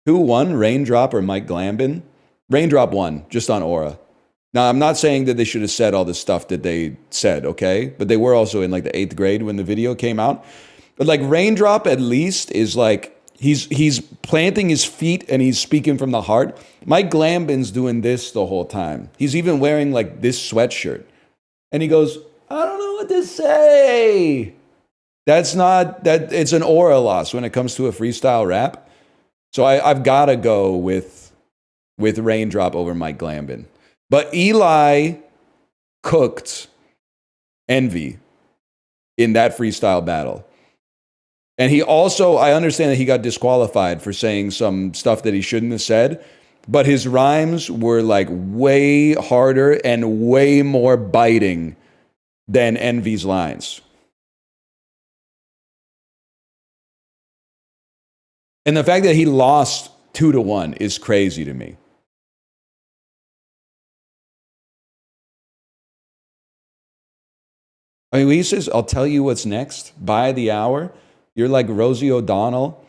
Who won, Raindrop or Mike Glambin? Raindrop won, just on aura. Now, I'm not saying that they should have said all the stuff that they said, okay? But they were also in like the 8th grade when the video came out. But like Raindrop at least is like, he's planting his feet and he's speaking from the heart. Mike Glambin's doing this the whole time. He's even wearing like this sweatshirt. And he goes, I don't know what to say. That's not, that it's an aura loss when it comes to a freestyle rap. So I've got to go with Raindrop over Mike Glambin. But Eli cooked Envy in that freestyle battle. And he also, I understand that he got disqualified for saying some stuff that he shouldn't have said, but his rhymes were like way harder and way more biting than Envy's lines. And the fact that he lost 2-1 is crazy to me. I mean, when he says, I'll tell you what's next by the hour, you're like Rosie O'Donnell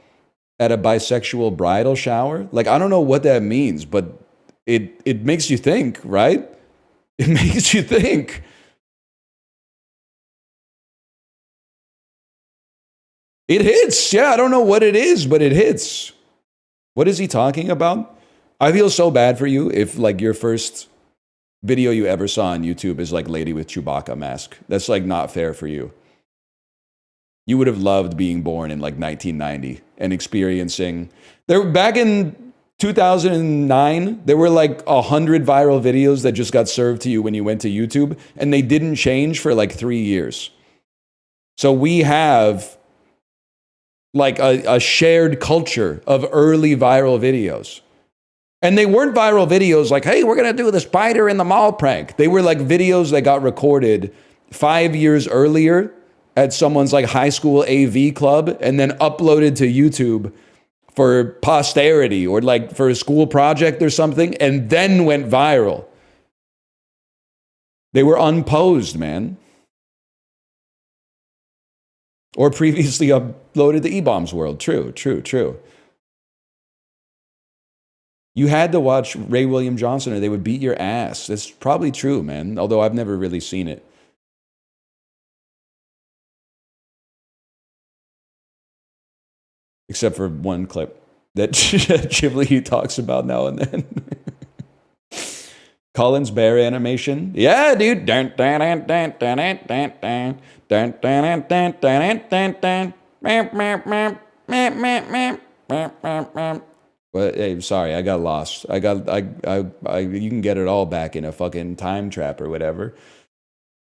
at a bisexual bridal shower. Like, I don't know what that means, but it makes you think, right? It makes you think. It hits. Yeah, I don't know what it is, but it hits. What is he talking about? I feel so bad for you if like your first video you ever saw on YouTube is like lady with Chewbacca mask. That's like not fair for you. You would have loved being born in like 1990 and experiencing there back in 2009, there were like 100 viral videos that just got served to you when you went to YouTube, and they didn't change for like 3 years. So we have like a shared culture of early viral videos. And they weren't viral videos like, hey, we're going to do the spider in the mall prank. They were like videos that got recorded 5 years earlier at someone's like high school AV club and then uploaded to YouTube for posterity or like for a school project or something, and then went viral. They were unposed, man. Or previously uploaded to E-Bombs World. True. You had to watch Ray William Johnson or they would beat your ass. That's probably true, man. Although I've never really seen it. Except for one clip that Ghibli talks about now and then. Colin's bear animation. Yeah, dude. But hey, sorry, I got lost. You can get it all back in a fucking time trap or whatever.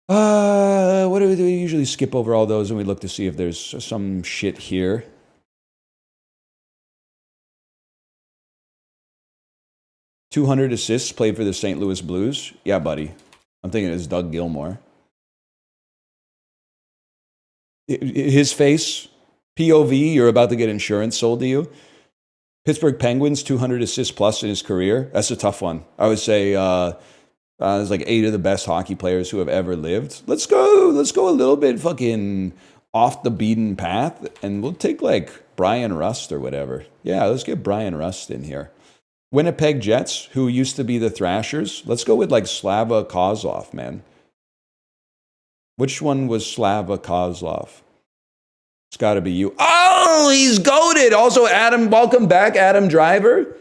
What do we usually skip over all those and we look to see if there's some shit here. .200 assists played for the St. Louis Blues. Yeah, buddy. I'm thinking it's Doug Gilmour. His face, POV, you're about to get insurance sold to you. Pittsburgh Penguins, 200 assists plus in his career. That's a tough one. I would say there's like 8 of the best hockey players who have ever lived. Let's go a little bit fucking off the beaten path, and we'll take like Brian Rust or whatever. Yeah, let's get Brian Rust in here. Winnipeg Jets, who used to be the Thrashers. Let's go with like Slava Kozlov, man. Which one was Slava Kozlov? It's got to be you. Oh, he's goated. Also, Adam, welcome back, Adam Driver.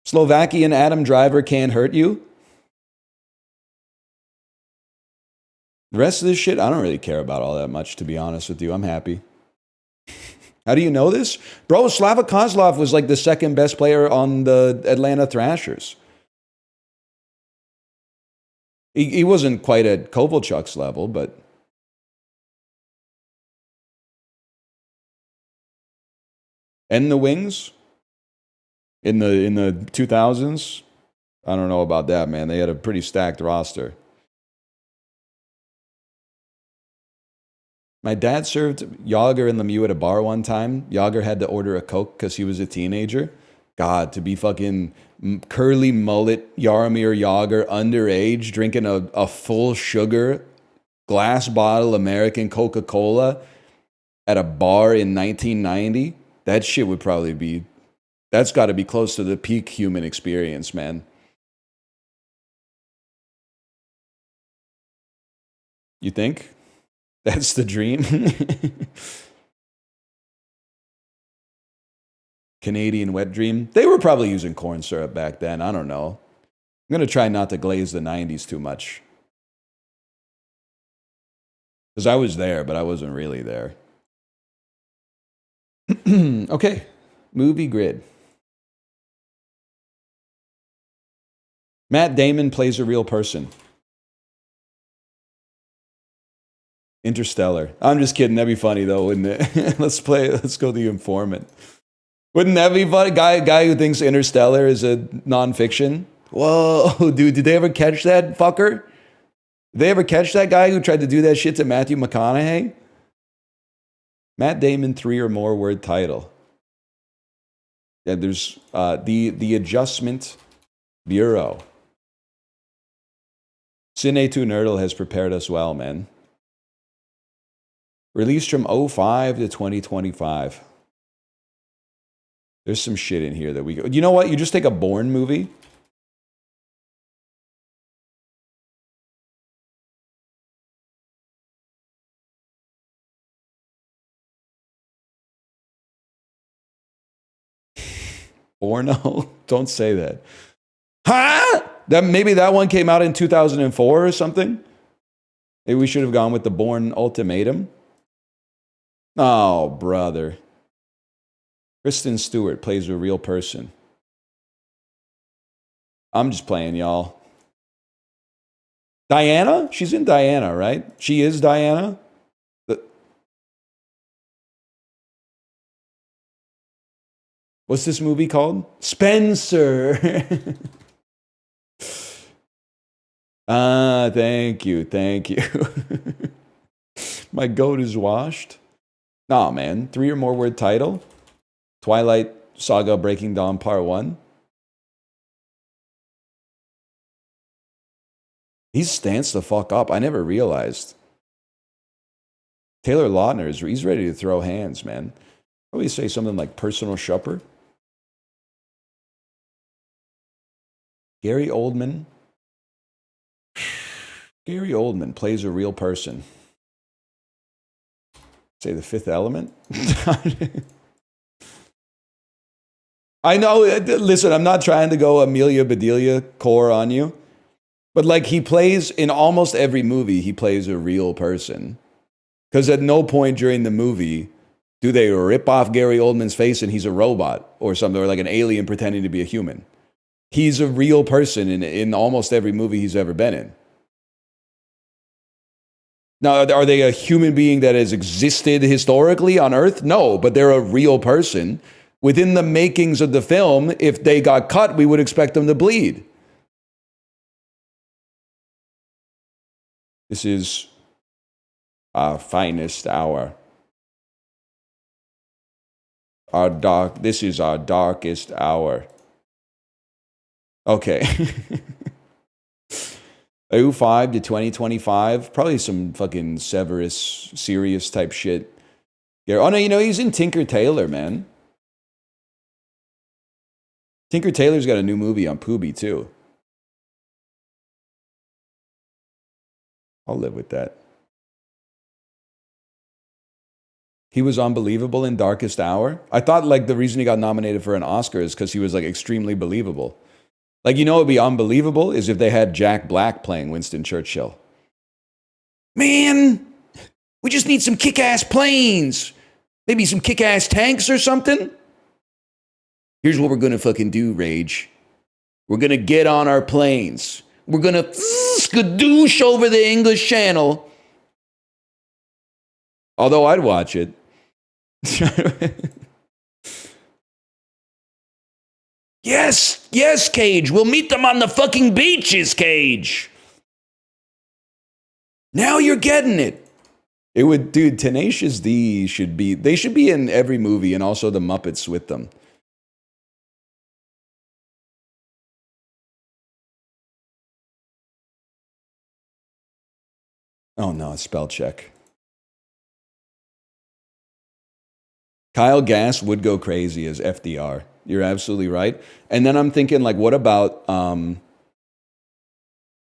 Slovakian Adam Driver can't hurt you. The rest of this shit, I don't really care about all that much, to be honest with you. I'm happy. How do you know this? Bro, Slava Kozlov was like the second best player on the Atlanta Thrashers. He wasn't quite at Kovalchuk's level, but and the Wings in the 2000s. I don't know about that, man. They had a pretty stacked roster. My dad served Yager and Lemieux at a bar one time. Yager had to order a Coke because he was a teenager. God, to be fucking curly mullet Jaromir Yager underage drinking a full sugar glass bottle American Coca-Cola at a bar in 1990, that shit would probably be, that's got to be close to the peak human experience, man. You think? That's the dream? Canadian wet dream. They were probably using corn syrup back then. I don't know. I'm going to try not to glaze the 90s too much. Because I was there, but I wasn't really there. Okay. Movie grid. Matt Damon plays a real person. Interstellar. I'm just kidding. That'd be funny though, wouldn't it? Let's go The Informant. Wouldn't that be funny? Guy who thinks Interstellar is a nonfiction. Whoa, dude, did they ever catch that fucker? Did they ever catch that guy who tried to do that shit to Matthew McConaughey? Matt Damon 3 or more word title. Yeah, there's the Adjustment Bureau. Cine2 Nerdle has prepared us well, man. Released from 05 to 2025. There's some shit in here that we go. You know what? You just take a Bourne movie. Orno? Don't say that. Huh? Maybe that one came out in 2004 or something? Maybe we should have gone with the Bourne Ultimatum. Oh, brother. Kristen Stewart plays a real person. I'm just playing, y'all. Diana? She's in Diana, right? She is Diana? What's this movie called? Spencer. Thank you. My goat is washed. Nah, man. 3 or more word title. Twilight Saga Breaking Dawn Part 1. He's stanced the fuck up. I never realized. Taylor Lautner, he's ready to throw hands, man. Probably say something like personal shopper. Gary Oldman. Gary Oldman plays a real person. Say The Fifth Element? I know, listen, I'm not trying to go Amelia Bedelia core on you. But like he plays, in almost every movie, he plays a real person. Because at no point during the movie do they rip off Gary Oldman's face and he's a robot or something, or like an alien pretending to be a human. He's a real person in almost every movie he's ever been in. Now, are they a human being that has existed historically on Earth? No, but they're a real person. Within the makings of the film, if they got cut, we would expect them to bleed. This is our finest hour. This is our darkest hour. Okay. 05 to 2025. Probably some fucking Severus, serious type shit. Yeah. Oh, no, he's in Tinker Tailor, man. Tinker Tailor's got a new movie on Pubi, too. I'll live with that. He was unbelievable in Darkest Hour. I thought like the reason he got nominated for an Oscar is because he was like extremely believable. Like, it'd be unbelievable is if they had Jack Black playing Winston Churchill. Man, we just need some kick-ass planes. Maybe some kick-ass tanks or something. Here's what we're going to fucking do, Rage. We're going to get on our planes. We're going to skadoosh over the English Channel. Although I'd watch it. Yes, yes, Cage. We'll meet them on the fucking beaches, Cage. Now you're getting it. It would, dude, Tenacious D should be, they should be in every movie and also the Muppets with them. Oh no, spell check. Kyle Gass would go crazy as FDR. You're absolutely right. And then I'm thinking, like, what about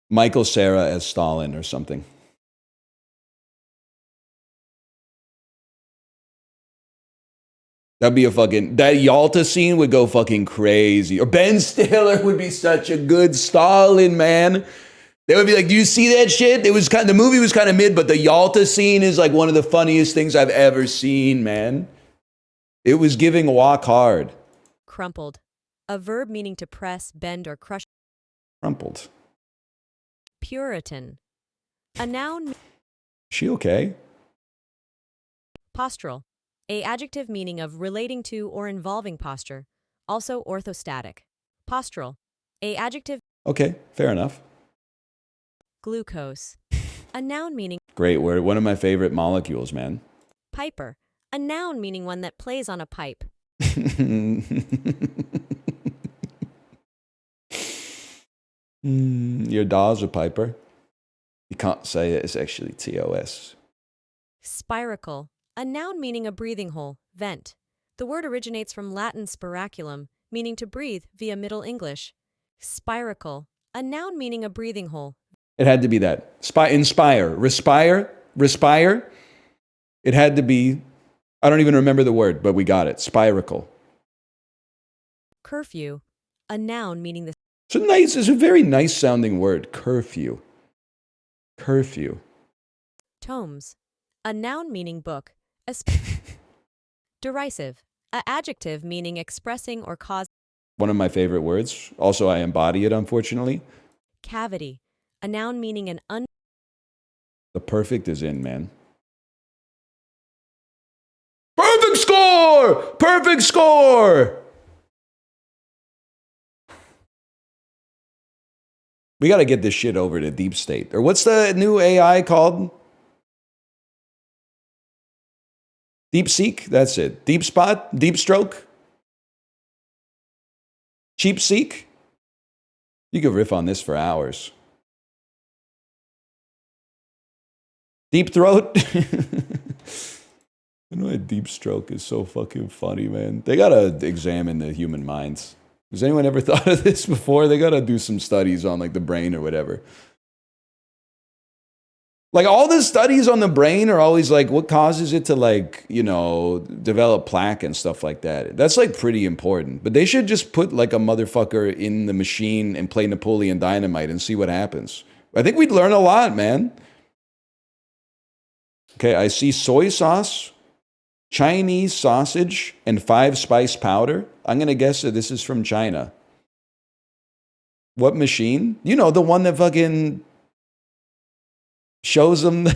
Michael Cera as Stalin or something? That'd be a fucking, that Yalta scene would go fucking crazy. Or Ben Stiller would be such a good Stalin, man. They would be like, do you see that shit? It was kind of, the movie was kind of mid, but the Yalta scene is like one of the funniest things I've ever seen, man. It was giving walk hard. Crumpled. A verb meaning to press, bend, or crush. Crumpled. Puritan. A noun. She okay? Postural. A adjective meaning of relating to or involving posture. Also orthostatic. Postural. A adjective. Okay, fair enough. Glucose. A noun meaning. Great word. One of my favorite molecules, man. Piper. A noun meaning one that plays on a pipe. Your dog's a piper. You can't say it, it's actually TOS. Spiracle. A noun meaning a breathing hole, vent. The word originates from Latin spiraculum, meaning to breathe via Middle English. Spiracle. A noun meaning a breathing hole. It had to be that. Inspire. Respire. It had to be, I don't even remember the word, but we got it. Spiracle. Curfew. A noun meaning the. It's a very nice sounding word. Curfew. Curfew. Tomes. A noun meaning book. Derisive. A adjective meaning expressing or cause. One of my favorite words. Also, I embody it, unfortunately. Cavity. A noun meaning an The perfect is in, man. Perfect score! Perfect score! We got to get this shit over to Deep State. Or what's the new AI called? Deep Seek? That's it. Deep Spot? Deep Stroke? Cheap Seek? You could riff on this for hours. Deep Throat? I know a deep stroke is so fucking funny, man. They gotta examine the human minds. Has anyone ever thought of this before? They gotta do some studies on like the brain or whatever. Like all the studies on the brain are always like what causes it to like, you know, develop plaque and stuff like that. That's like pretty important. But they should just put like a motherfucker in the machine and play Napoleon Dynamite and see what happens. I think we'd learn a lot, man. Okay, I see soy sauce, Chinese sausage, and 5-spice powder. I'm going to guess that this is from China. What machine? You know, the one that fucking shows them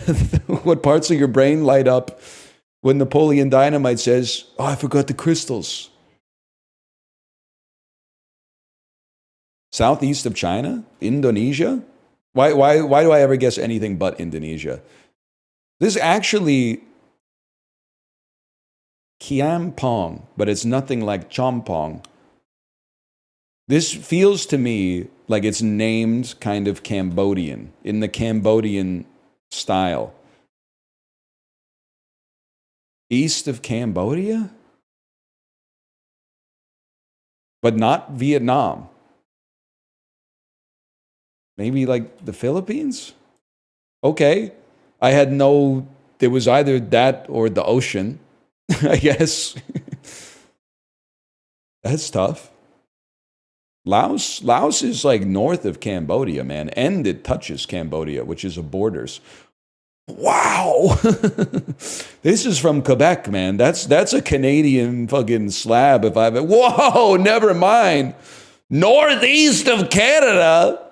what parts of your brain light up when Napoleon Dynamite says, oh, I forgot the crystals. Southeast of China? Indonesia? Why do I ever guess anything but Indonesia? This is actually Kiampong, but it's nothing like Chompong. This feels to me like it's named kind of Cambodian, in the Cambodian style. East of Cambodia? But not Vietnam. Maybe like the Philippines? Okay. I had no, it was either that or the ocean, I guess. That's tough. Laos is like north of Cambodia, man, and it touches Cambodia, which is a borders. Wow. This is from Quebec, man. That's a Canadian fucking slab if I've, whoa, never mind. Northeast of Canada.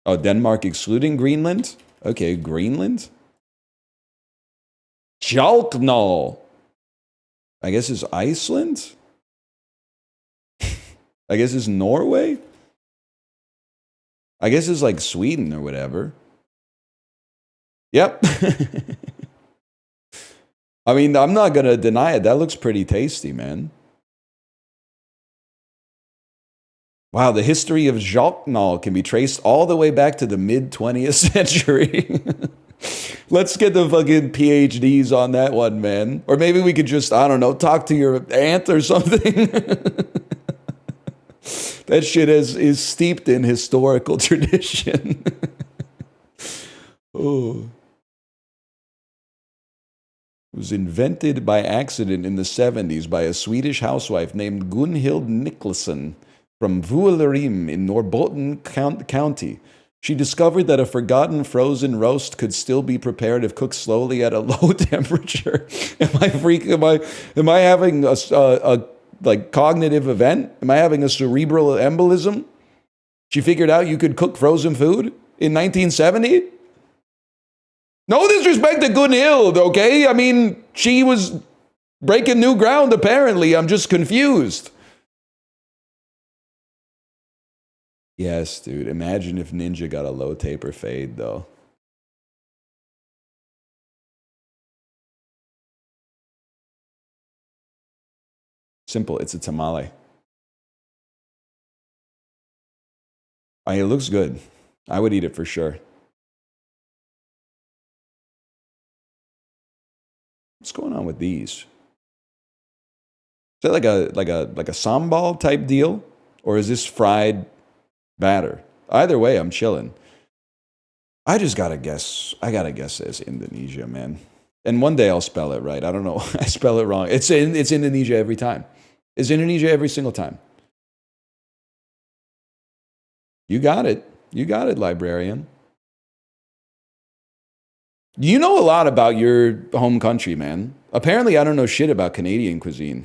Oh, Denmark excluding Greenland? Okay, Greenland? Jalknol. I guess it's Iceland? I guess it's Norway? I guess it's like Sweden or whatever. Yep. I mean, I'm not going to deny it. That looks pretty tasty, man. Wow, the history of Joknal can be traced all the way back to the mid 20th century. Let's get the fucking PhDs on that one, man. Or maybe we could just, I don't know, talk to your aunt or something. That shit is steeped in historical tradition. Oh. It was invented by accident in the 70s by a Swedish housewife named Gunhild Niklasson from Vuellerim in Norrbotten County. She discovered that a forgotten frozen roast could still be prepared if cooked slowly at a low temperature. Am I having a like cognitive event? Am I having a cerebral embolism? She figured out you could cook frozen food in 1970? No disrespect to Gunhild, okay? I mean, she was breaking new ground, apparently. I'm just confused. Yes, dude. Imagine if Ninja got a low taper fade, though. Simple. It's a tamale. I mean, it looks good. I would eat it for sure. What's going on with these? Is that like a sambal type deal, or is this fried batter? Either way, I'm chilling. I just gotta guess. I gotta guess it's Indonesia, man. And one day I'll spell it right. I don't know. I spell it wrong. It's Indonesia every time. It's Indonesia every single time. You got it. You got it, librarian. You know a lot about your home country, man. Apparently, I don't know shit about Canadian cuisine.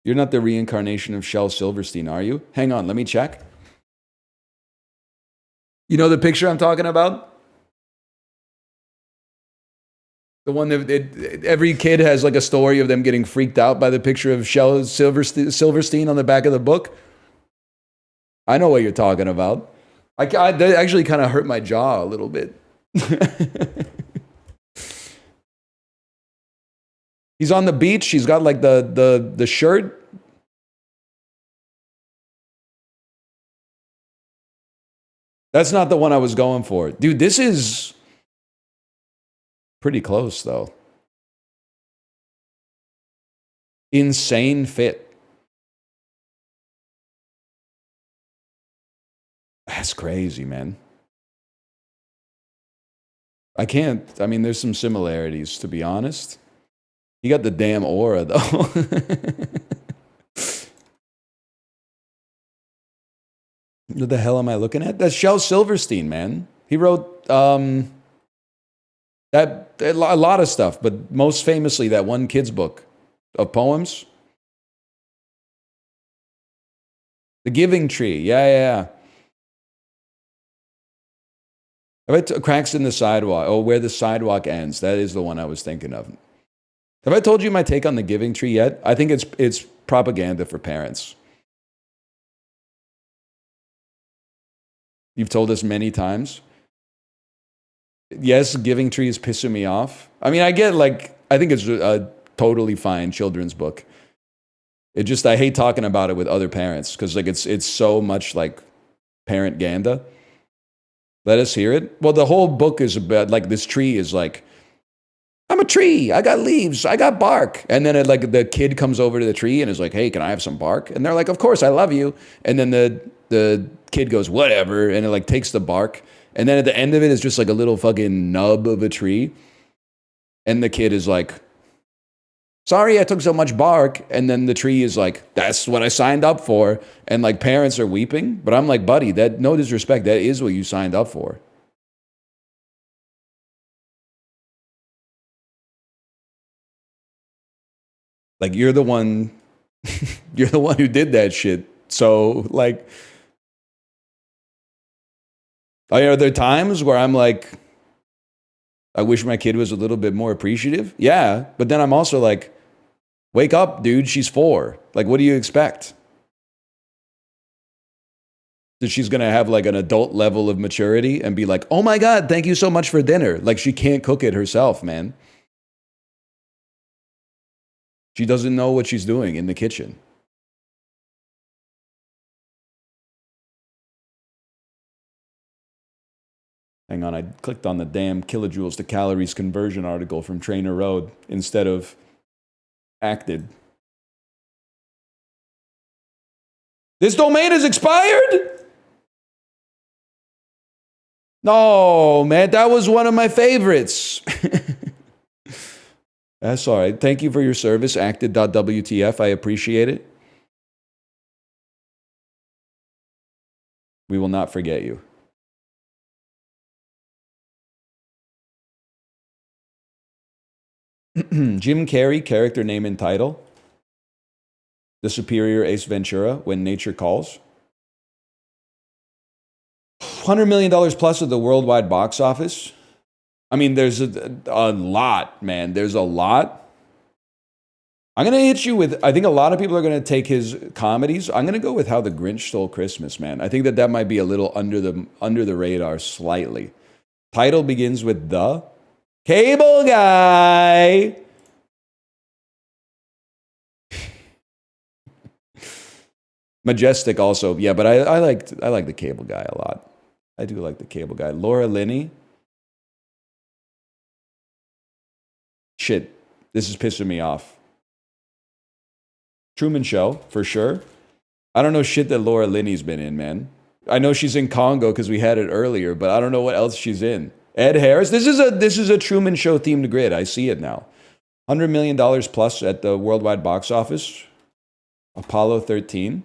You're not the reincarnation of Shel Silverstein, are you? Hang on, let me check. You know the picture I'm talking about? The one that every kid has like a story of them getting freaked out by the picture of Shel Silverstein on the back of the book. I know what you're talking about. That actually kind of hurt my jaw a little bit. He's on the beach. He's got like the shirt. That's not the one I was going for. Dude, this is pretty close though. Insane fit. That's crazy, man. I mean, there's some similarities, to be honest. You got the damn aura, though. What the hell am I looking at? That's Shel Silverstein, man. He wrote that a lot of stuff, but most famously that one kid's book of poems. The Giving Tree. Yeah. Cracks in the Sidewalk. Oh, Where the Sidewalk Ends. That is the one I was thinking of. Have I told you my take on the Giving Tree yet? I think it's propaganda for parents. You've told us many times. Yes, Giving Tree is pissing me off. I mean, I think it's a totally fine children's book. I hate talking about it with other parents because like it's so much like parent ganda. Let us hear it. Well, the whole book is about like this tree is like, I'm a tree. I got leaves. I got bark. And then the kid comes over to the tree and is like, hey, can I have some bark? And they're like, of course, I love you. And then the kid goes, whatever. And it like takes the bark. And then at the end of it is just like a little fucking nub of a tree. And the kid is like, sorry, I took so much bark. And then the tree is like, that's what I signed up for. And like parents are weeping. But I'm like, buddy, that no disrespect. That is what you signed up for. Like you're the one who did that shit. So like, are there times where I'm like, I wish my kid was a little bit more appreciative? Yeah. But then I'm also like, Wake up, dude. She's 4. Like, what do you expect? That she's going to have like an adult level of maturity and be like, oh my God, thank you so much for dinner. Like, she can't cook it herself, man. She doesn't know what she's doing in the kitchen. Hang on, I clicked on the damn kilojoules to calories conversion article from Trainer Road instead of Acted. This domain is expired? No, man, that was one of my favorites. That's all right. Thank you for your service, acted.wtf. I appreciate it. We will not forget you. Jim Carrey, character name and title. The superior Ace Ventura, When Nature Calls. $100 million plus at the worldwide box office. I mean, there's a lot, man. There's a lot. I'm going to hit you with, I think a lot of people are going to take his comedies. I'm going to go with How the Grinch Stole Christmas, man. I think that might be a little under the radar slightly. Title begins with the Cable Guy. Majestic also. Yeah, but I like the Cable Guy a lot. I do like the Cable Guy. Laura Linney. Shit, this is pissing me off. Truman Show, for sure. I don't know shit that Laura Linney's been in, man. I know she's in Congo because we had it earlier, but I don't know what else she's in. Ed Harris. This is a Truman Show themed grid. I see it now. $100 million plus at the worldwide box office. Apollo 13.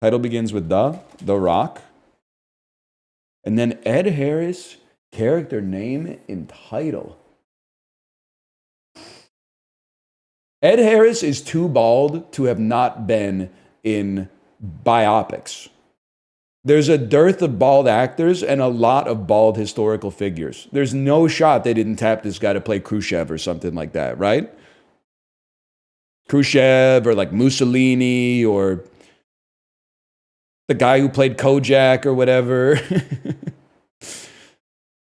Title begins with The Rock. And then Ed Harris, character name and title. Ed Harris is too bald to have not been in biopics. There's a dearth of bald actors and a lot of bald historical figures. There's no shot they didn't tap this guy to play Khrushchev or something like that, right? Khrushchev or like Mussolini or the guy who played Kojak or whatever.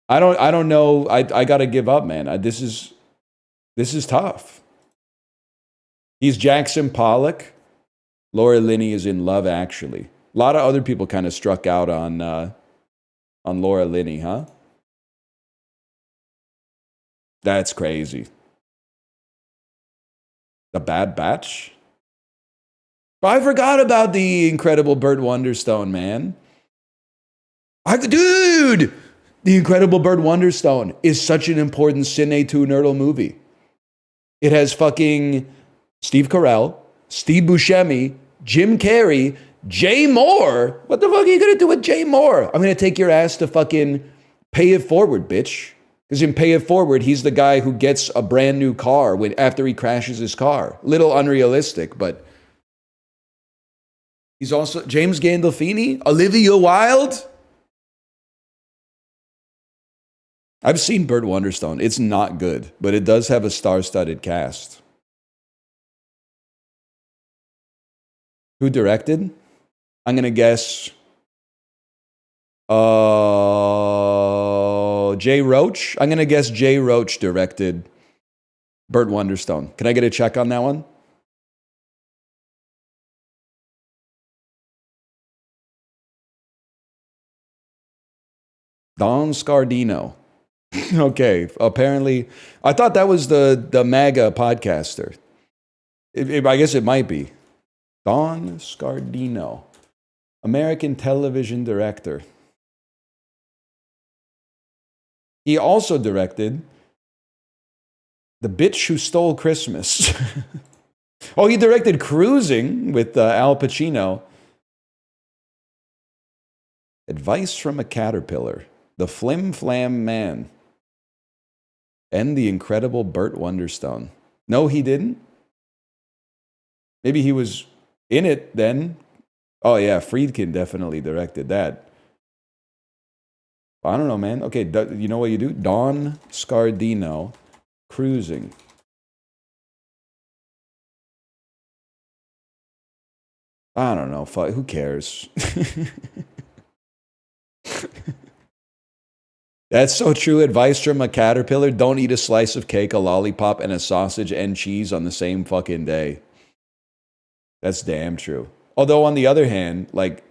I don't know. I got to give up, man. This is tough. He's Jackson Pollock. Laura Linney is in Love Actually. A lot of other people kind of struck out on Laura Linney, huh? That's crazy. The Bad Batch? I forgot about the incredible Burt Wonderstone, man. Dude! The Incredible Burt Wonderstone is such an important Cine 2 Nerdle movie. It has fucking Steve Carell, Steve Buscemi, Jim Carrey, Jay Moore. What the fuck are you going to do with Jay Moore? I'm going to take your ass to fucking Pay It Forward, bitch. Because in Pay It Forward, he's the guy who gets a brand new car after he crashes his car. Little unrealistic, but he's also James Gandolfini, Olivia Wilde. I've seen Burt Wonderstone. It's not good, but it does have a star-studded cast. Who directed? I'm going to guess Jay Roach. I'm going to guess Jay Roach directed Burt Wonderstone. Can I get a check on that one? Don Scardino. Okay, apparently. I thought that was the MAGA podcaster. I guess it might be. Don Scardino. American television director. He also directed The Bitch Who Stole Christmas. Oh, he directed Cruising with Al Pacino. Advice from a Caterpillar. The Flim Flam Man. And The Incredible Burt Wonderstone. No, he didn't. Maybe he was in it then. Oh, yeah, Friedkin definitely directed that. I don't know, man. Okay, you know what you do? Don Scardino, Cruising. I don't know. Fuck, who cares? That's so true. Advice from a caterpillar. Don't eat a slice of cake, a lollipop, and a sausage and cheese on the same fucking day. That's damn true. Although on the other hand, like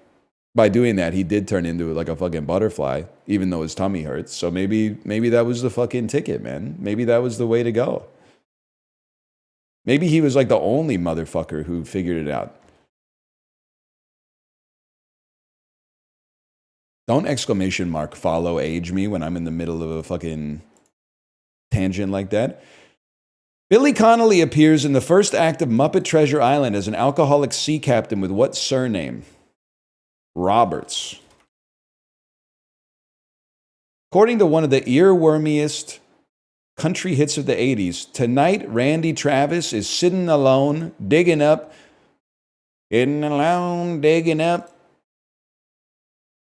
by doing that, he did turn into like a fucking butterfly, even though his tummy hurts. So maybe that was the fucking ticket, man. Maybe that was the way to go. Maybe he was like the only motherfucker who figured it out. Don't exclamation mark follow age me when I'm in the middle of a fucking tangent like that. Billy Connolly appears in the first act of Muppet Treasure Island as an alcoholic sea captain with what surname? Roberts. According to one of the earwormiest country hits of the 80s, tonight Randy Travis is sitting alone, digging up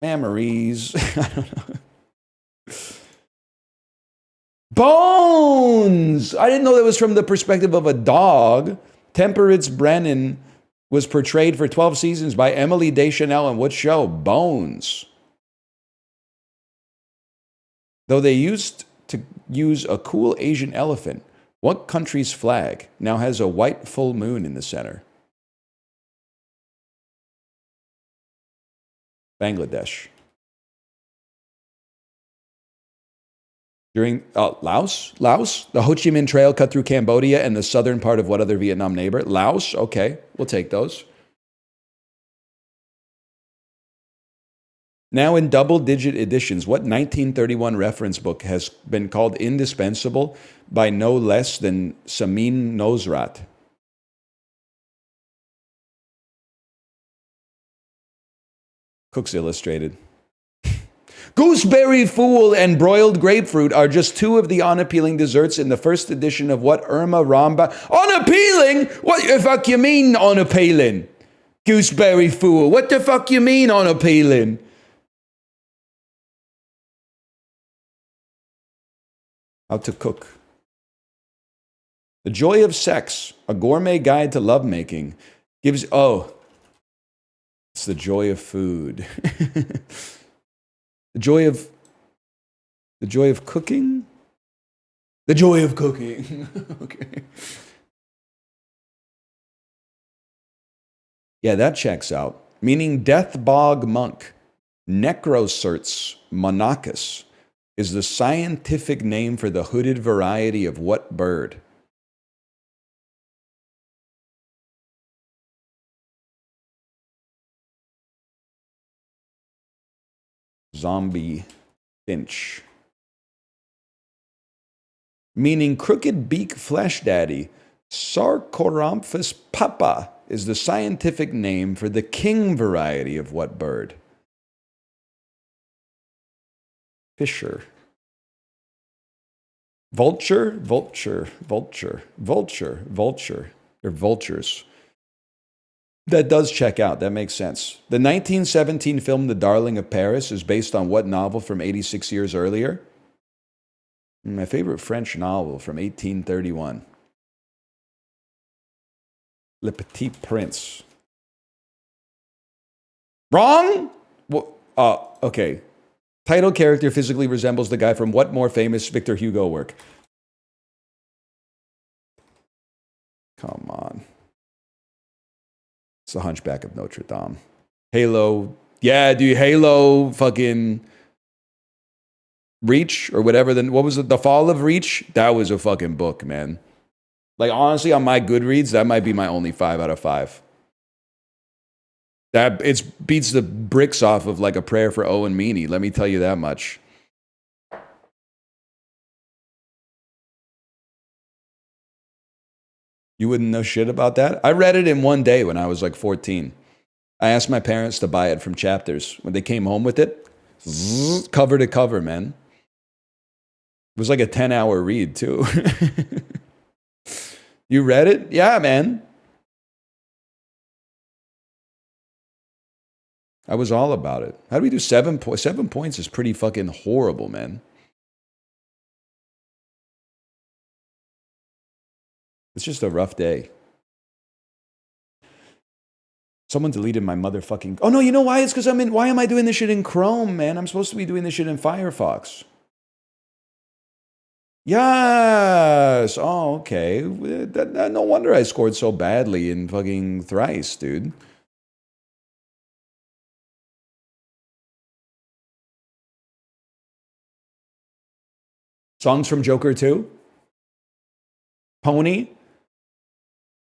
memories. I don't know. Bones! I didn't know that was from the perspective of a dog. Temperance Brennan was portrayed for 12 seasons by Emily Deschanel in what show? Bones. Though they used to use a cool Asian elephant, what country's flag now has a white full moon in the center? Bangladesh. During Laos? The Ho Chi Minh Trail cut through Cambodia and the southern part of what other Vietnam neighbor? Laos? Okay, we'll take those. Now in double-digit editions, what 1931 reference book has been called indispensable by no less than Samin Nosrat? Cook's Illustrated. Gooseberry Fool and broiled grapefruit are just two of the unappealing desserts in the first edition of what Irma Ramba... Unappealing? What the fuck you mean unappealing? Gooseberry Fool. What the fuck you mean unappealing? How to cook. The Joy of Sex, a gourmet guide to lovemaking, gives... Oh, it's the joy of food. The joy of cooking? The joy of cooking. Okay. Yeah, that checks out. Meaning death bog monk. Necrocerts monachus is the scientific name for the hooded variety of what bird? Zombie finch. Meaning crooked beak flesh daddy, Sarcoramphus papa is the scientific name for the king variety of what bird? Fisher. Vulture, vulture, vulture, vulture, vulture. They're vultures. That does check out. That makes sense. The 1917 film The Darling of Paris is based on what novel from 86 years earlier? My favorite French novel from 1831. Le Petit Prince. Wrong? Well, okay. Title character physically resembles the guy from what more famous Victor Hugo work? Come on. It's the Hunchback of Notre Dame. Halo. Yeah, dude, Halo fucking Reach or whatever. Then what was it? The Fall of Reach? That was a fucking book, man. Like, honestly, on my Goodreads, that might be my only 5 out of 5. That it beats the bricks off of like A Prayer for Owen Meany. Let me tell you that much. You wouldn't know shit about that? I read it in one day when I was like 14. I asked my parents to buy it from Chapters. When they came home with it, cover to cover, man. It was like a 10-hour read, too. You read it? Yeah, man. I was all about it. How do we do 7 points? 7 points is pretty fucking horrible, man. It's just a rough day. Someone deleted my motherfucking... Oh, no, you know why? It's because I'm in... Why am I doing this shit in Chrome, man? I'm supposed to be doing this shit in Firefox. Yes! Oh, okay. No wonder I scored so badly in fucking Thrice, dude. Songs from Joker 2? Pony?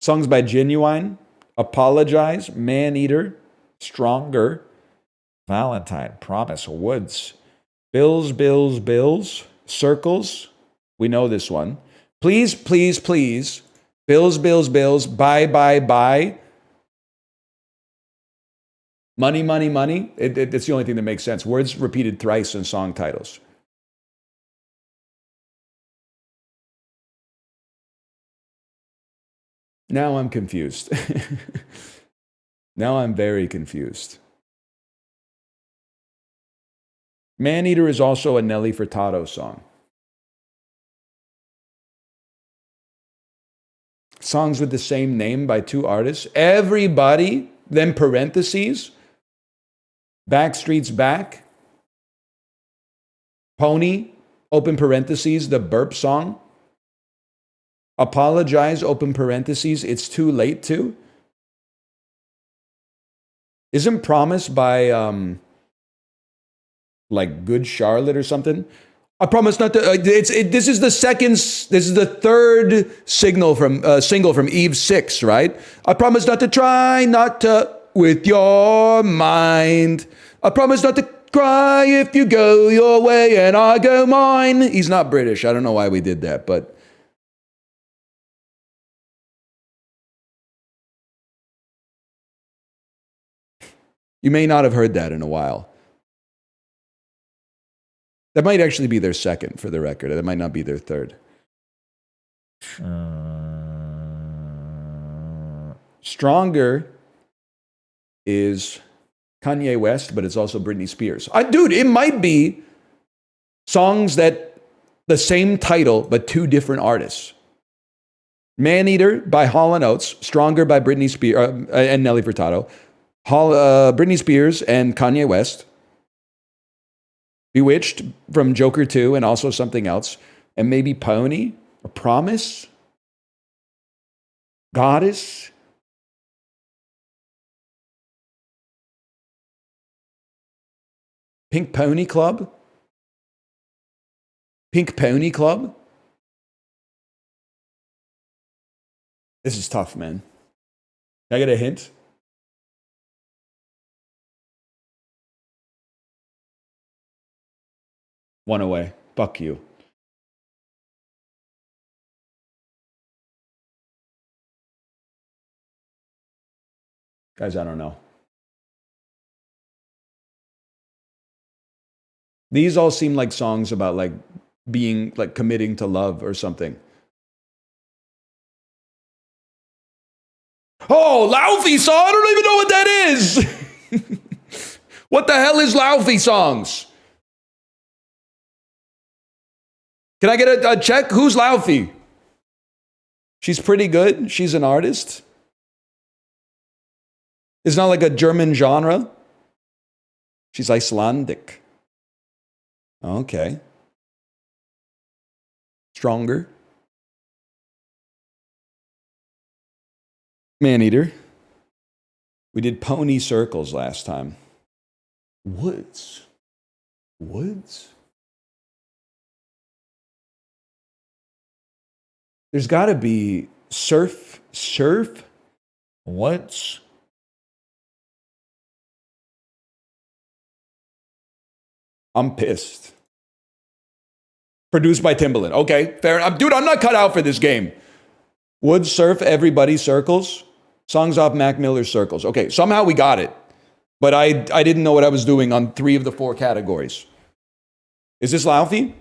Songs by Genuine? Apologize? Maneater? Stronger? Valentine? Promise? Woods? Bills, bills, bills? Circles? We know this one. Please, please, please. Bills, bills, bills. Buy, buy, buy. Money, money, money. It's the only thing that makes sense. Words repeated thrice in song titles. Now I'm confused. Now I'm very confused. Maneater is also a Nelly Furtado song. Songs with the same name by two artists. Everybody, then parentheses. Backstreet's Back. Pony, open parentheses, the burp song. Apologize, open parentheses, it's too late to. Isn't Promise by like Good Charlotte or something? I promise not to. This is the second. This is the third single from Eve 6, right? I promise not to try, not to with your mind. I promise not to cry if you go your way and I go mine. He's not British. I don't know why we did that, but you may not have heard that in a while. That might actually be their second, for the record. That might not be their third. Stronger is Kanye West, but it's also Britney Spears. Dude, it might be songs that the same title, but two different artists. Maneater by Hall & Oates, Stronger by Britney Spears and Nelly Furtado, Britney Spears and Kanye West, Bewitched from Joker 2 and also something else, and maybe Pony, or Promise, Goddess. Pink Pony Club? Pink Pony Club? This is tough, man. Can I get a hint? One away. Fuck you. Guys, I don't know. These all seem like songs about like being like committing to love or something. Oh, Laufey song? I don't even know what that is. What the hell is Laufey songs? Can I get a check? Who's Laufey? She's pretty good. She's an artist. It's not like a German genre. She's Icelandic. Okay. Stronger. Maneater. We did Pony Circles last time. Woods. Woods? There's got to be surf. Woods. I'm pissed. Produced by Timbaland. Okay, fair enough. Dude, I'm not cut out for this game. Woods, Surf, Everybody, Circles. Songs off Mac Miller's Circles. Okay, somehow we got it. But I didn't know what I was doing on 3 of the 4 categories. Is this Laufey?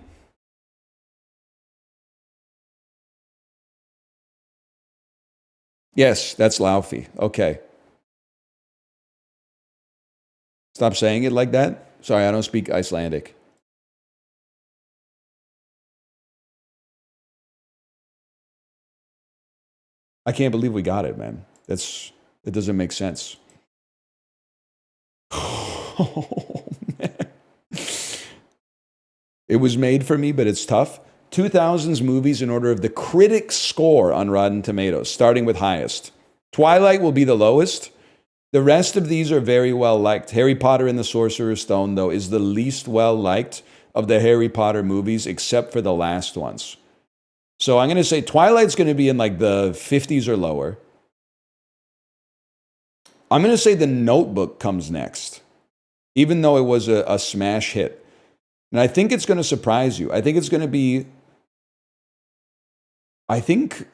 Yes, that's Laufey. Okay. Stop saying it like that. Sorry, I don't speak Icelandic. I can't believe we got it, man. It doesn't make sense. Oh, man. It was made for me, but it's tough. 2000s movies in order of the critic score on Rotten Tomatoes, starting with highest. Twilight will be the lowest. The rest of these are very well liked. Harry Potter and the Sorcerer's Stone, though, is the least well liked of the Harry Potter movies, except for the last ones. So I'm going to say Twilight's going to be in like the 50s or lower. I'm going to say The Notebook comes next, even though it was a smash hit. And I think it's going to surprise you. I think it's going to be, I think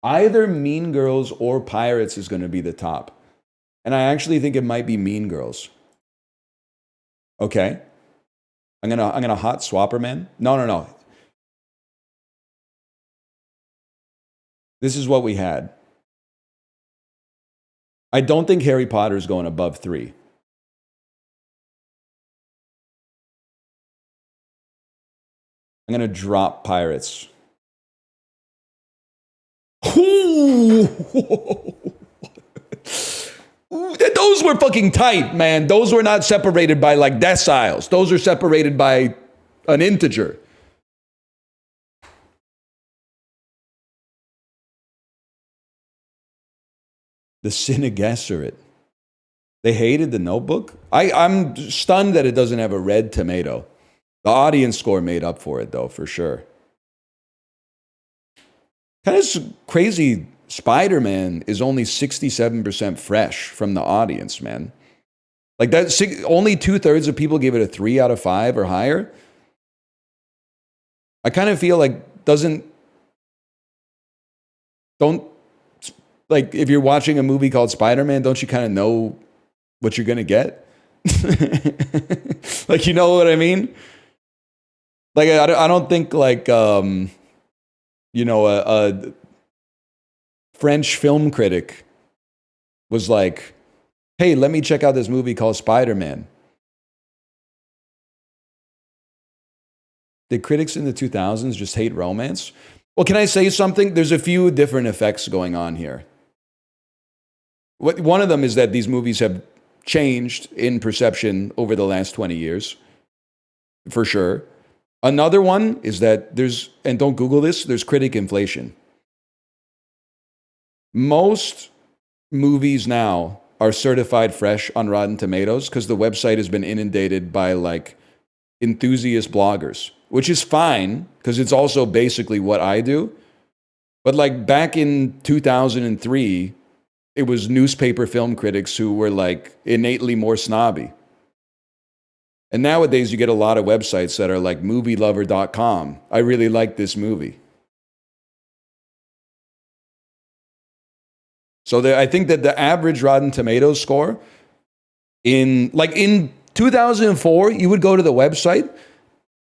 either Mean Girls or Pirates is going to be the top. And I actually think it might be Mean Girls. Okay. I'm gonna hot swapper, man. No. This is what we had. I don't think Harry Potter is going above 3. I'm gonna drop Pirates. Ooh. Those were fucking tight, man. Those were not separated by like deciles. Those are separated by an integer. The Cine Gesserit. They hated The Notebook? I'm stunned that it doesn't have a red tomato. The audience score made up for it, though, for sure. Kind of crazy. Spider-Man is only 67% fresh from the audience, man. Like that, only 2/3 of people gave it a 3 out of 5 or higher. I kind of feel like like if you're watching a movie called Spider-Man, don't you kind of know what you're gonna get? Like, you know what I mean? Like I don't think like a French film critic was like, hey, let me check out this movie called Spider-Man. Did critics in the 2000s just hate romance? Well, can I say something? There's a few different effects going on here. One of them is that these movies have changed in perception over the last 20 years, for sure. Another one is that and don't Google this, there's critic inflation. Most movies now are certified fresh on Rotten Tomatoes because the website has been inundated by like enthusiast bloggers, which is fine because it's also basically what I do. But like back in 2003, it was newspaper film critics who were like innately more snobby. And nowadays you get a lot of websites that are like movielover.com. I really like this movie. So I think that the average Rotten Tomatoes score in 2004, you would go to the website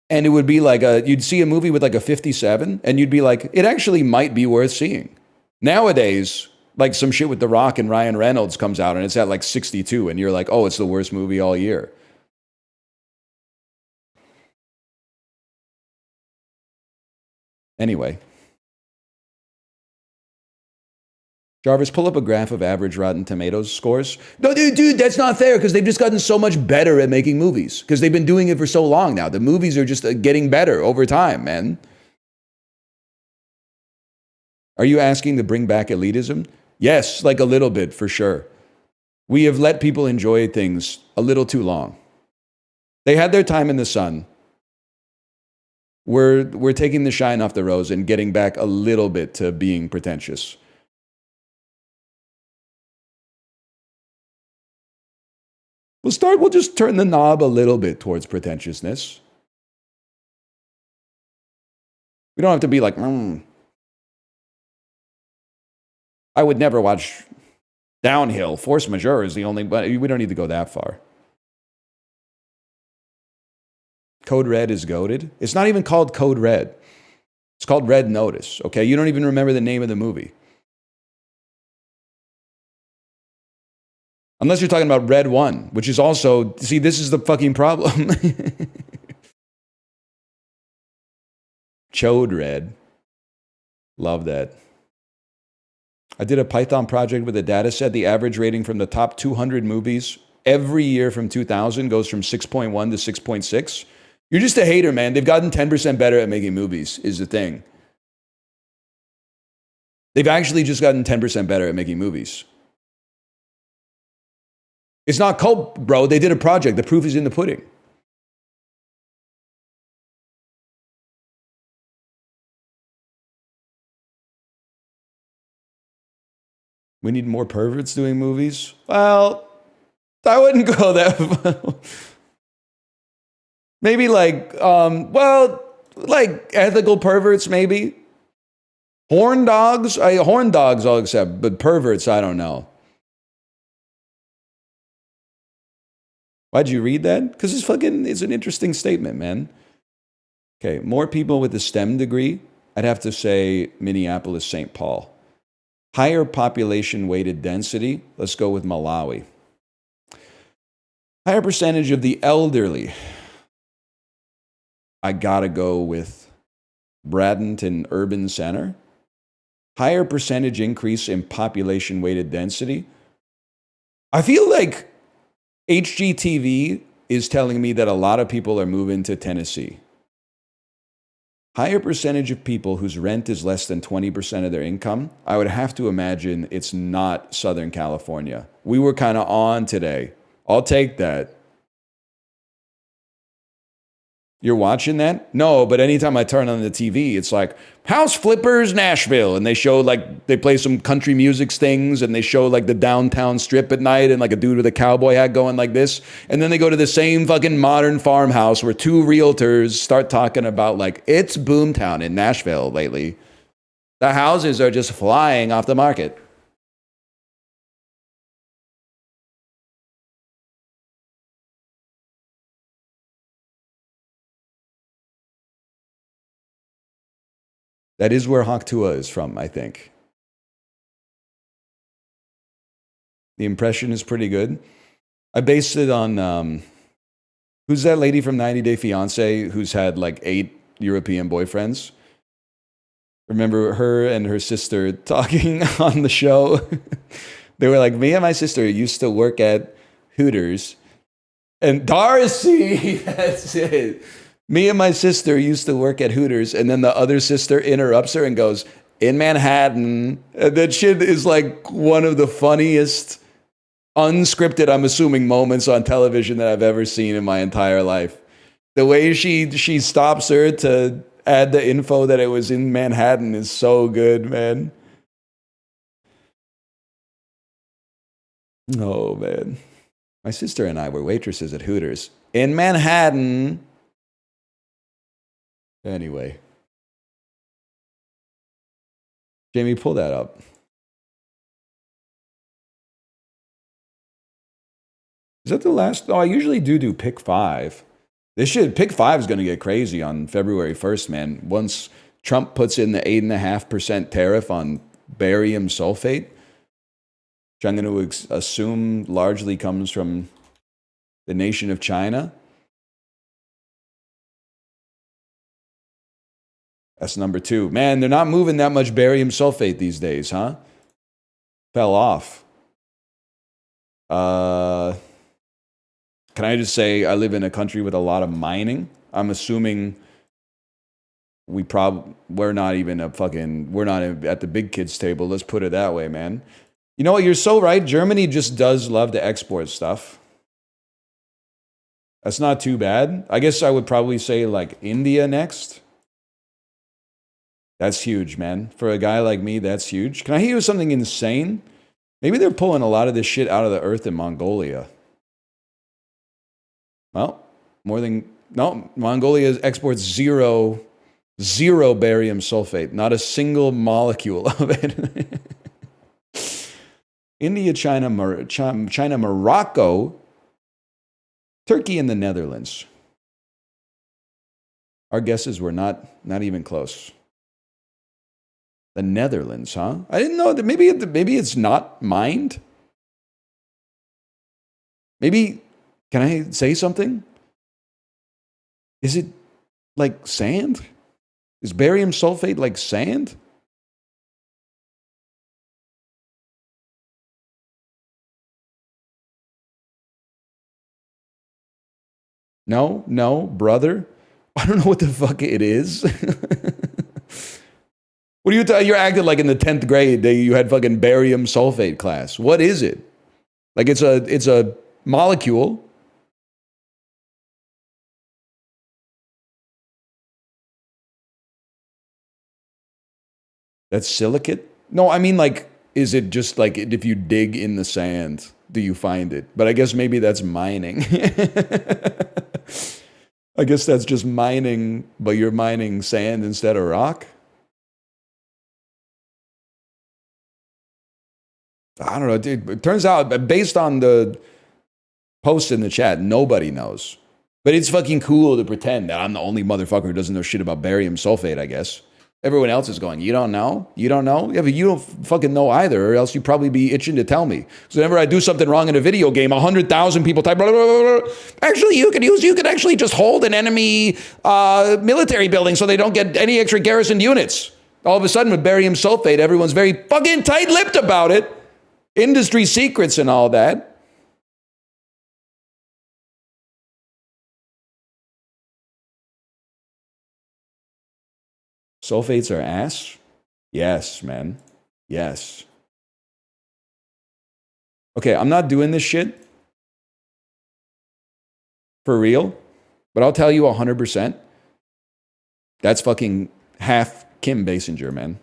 and it would be like you'd see a movie with like a 57 and you'd be like, it actually might be worth seeing. Nowadays, like some shit with The Rock and Ryan Reynolds comes out and it's at like 62 and you're like, oh, it's the worst movie all year. Anyway. Jarvis, pull up a graph of average Rotten Tomatoes scores. No, dude, that's not fair because they've just gotten so much better at making movies because they've been doing it for so long now. The movies are just getting better over time, man. Are you asking to bring back elitism? Yes, like a little bit, for sure. We have let people enjoy things a little too long. They had their time in the sun. We're taking the shine off the rose and getting back a little bit to being pretentious. We'll just turn the knob a little bit towards pretentiousness. We don't have to be like, I would never watch Downhill. Force majeure is the only, but we don't need to go that far. Code Red is goated. It's not even called Code Red. It's called Red Notice, okay? You don't even remember the name of the movie. Unless you're talking about Red 1, which is also, see, this is the fucking problem. Chode Red. Love that. I did a Python project with a data set. The average rating from the top 200 movies every year from 2000 goes from 6.1 to 6.6. You're just a hater, man. They've gotten 10% better at making movies, is the thing. They've actually just gotten 10% better at making movies. It's not cult, bro. They did a project. The proof is in the pudding. We need more perverts doing movies? Well, I wouldn't go that far. Maybe like, like ethical perverts, maybe. Horn dogs? Horn dogs I'll accept, but perverts, I don't know. Why'd you read that? Because it's an interesting statement, man. Okay, more people with a STEM degree. I'd have to say Minneapolis, St. Paul. Higher population weighted density. Let's go with Malawi. Higher percentage of the elderly. I gotta go with Bradenton Urban Center. Higher percentage increase in population weighted density. I feel like HGTV is telling me that a lot of people are moving to Tennessee. Higher percentage of people whose rent is less than 20% of their income. I would have to imagine it's not Southern California. We were kind of on today. I'll take that. You're watching that? No, but anytime I turn on the TV, it's like House Flippers Nashville. And they show they play some country music things and they show the downtown strip at night and a dude with a cowboy hat going like this. And then they go to the same fucking modern farmhouse where two realtors start talking about it's boomtown in Nashville lately. The houses are just flying off the market. That is where Haktua is from, I think. The impression is pretty good. I based it on, who's that lady from 90 Day Fiancé who's had 8 European boyfriends? Remember her and her sister talking on the show? They were like, me and my sister used to work at Hooters. And Darcy, that's it. Me and my sister used to work at Hooters, and then the other sister interrupts her and goes, in Manhattan. And that shit is one of the funniest, unscripted, I'm assuming, moments on television that I've ever seen in my entire life. The way she stops her to add the info that it was in Manhattan is so good, man. Oh, man. My sister and I were waitresses at Hooters in Manhattan. Anyway. Jamie, pull that up. Is that the last? Oh, I usually do pick 5. Pick 5 is going to get crazy on February 1st, man. Once Trump puts in the 8.5% tariff on barium sulfate, which I'm going to assume largely comes from the nation of China. That's number 2. Man, they're not moving that much barium sulfate these days, huh? Fell off. Can I just say I live in a country with a lot of mining? I'm assuming we're not at the big kids table. Let's put it that way, man. You know what? You're so right. Germany just does love to export stuff. That's not too bad. I guess I would probably say India next. That's huge, man. For a guy like me, that's huge. Can I hear something insane? Maybe they're pulling a lot of this shit out of the earth in Mongolia. Well, Mongolia exports zero barium sulfate. Not a single molecule of it. India, China, Morocco, Turkey, and the Netherlands. Our guesses were not even close. The Netherlands, huh? I didn't know that. Maybe it's not mined. Maybe, can I say something? Is it like sand? Is barium sulfate like sand? No, no, brother. I don't know what the fuck it is. What are you you're acting like in the 10th grade that you had fucking barium sulfate class. What is it? Like it's a molecule. That's silicate? No, I mean like is it just like if you dig in the sand, do you find it? But I guess maybe that's mining. I guess that's just mining, but you're mining sand instead of rock. I don't know, dude. It turns out, based on the post in the chat, nobody knows. But it's fucking cool to pretend that I'm the only motherfucker who doesn't know shit about barium sulfate, I guess. Everyone else is going, you don't know? You don't know? Yeah, but you don't fucking know either, or else you'd probably be itching to tell me. So whenever I do something wrong in a video game, 100,000 people type, blah, blah, blah, blah. Actually, you could actually just hold an enemy military building so they don't get any extra garrisoned units. All of a sudden, with barium sulfate, everyone's very fucking tight-lipped about it. Industry secrets and all that. Sulfates are ass? Yes, man. Yes. Okay, I'm not doing this shit for real, but I'll tell you 100%. That's fucking half Kim Basinger, man.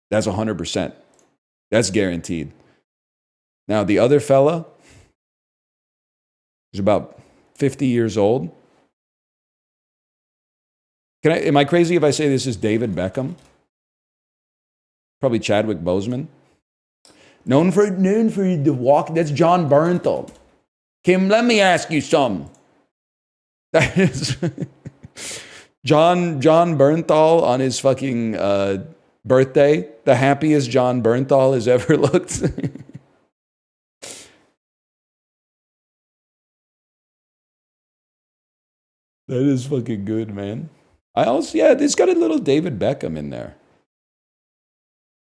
That's 100%. That's guaranteed. Now, the other fella is about 50 years old. Am I crazy if I say this is David Beckham? Probably Chadwick Boseman. Known for the walk. That's John Bernthal. Kim, let me ask you something. That is John Bernthal on his fucking birthday. The happiest John Bernthal has ever looked. That is fucking good, man. It's got a little David Beckham in there.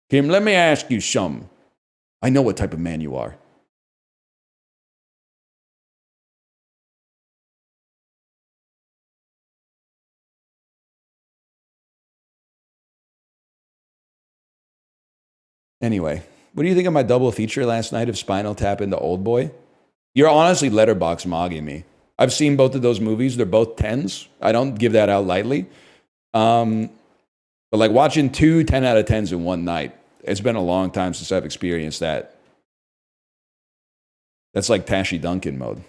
Kim, let me ask you something. I know what type of man you are. Anyway, what do you think of my double feature last night of Spinal Tap and The Old Boy? You're honestly letterbox mogging me. I've seen both of those movies. They're both 10s. I don't give that out lightly. But like watching 10 out of 10s in one night, it's been a long time since I've experienced that. That's like Tashi Duncan mode.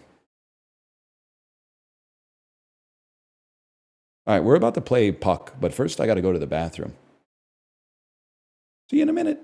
All right, we're about to play Puck, but first I got to go to the bathroom. See you in a minute.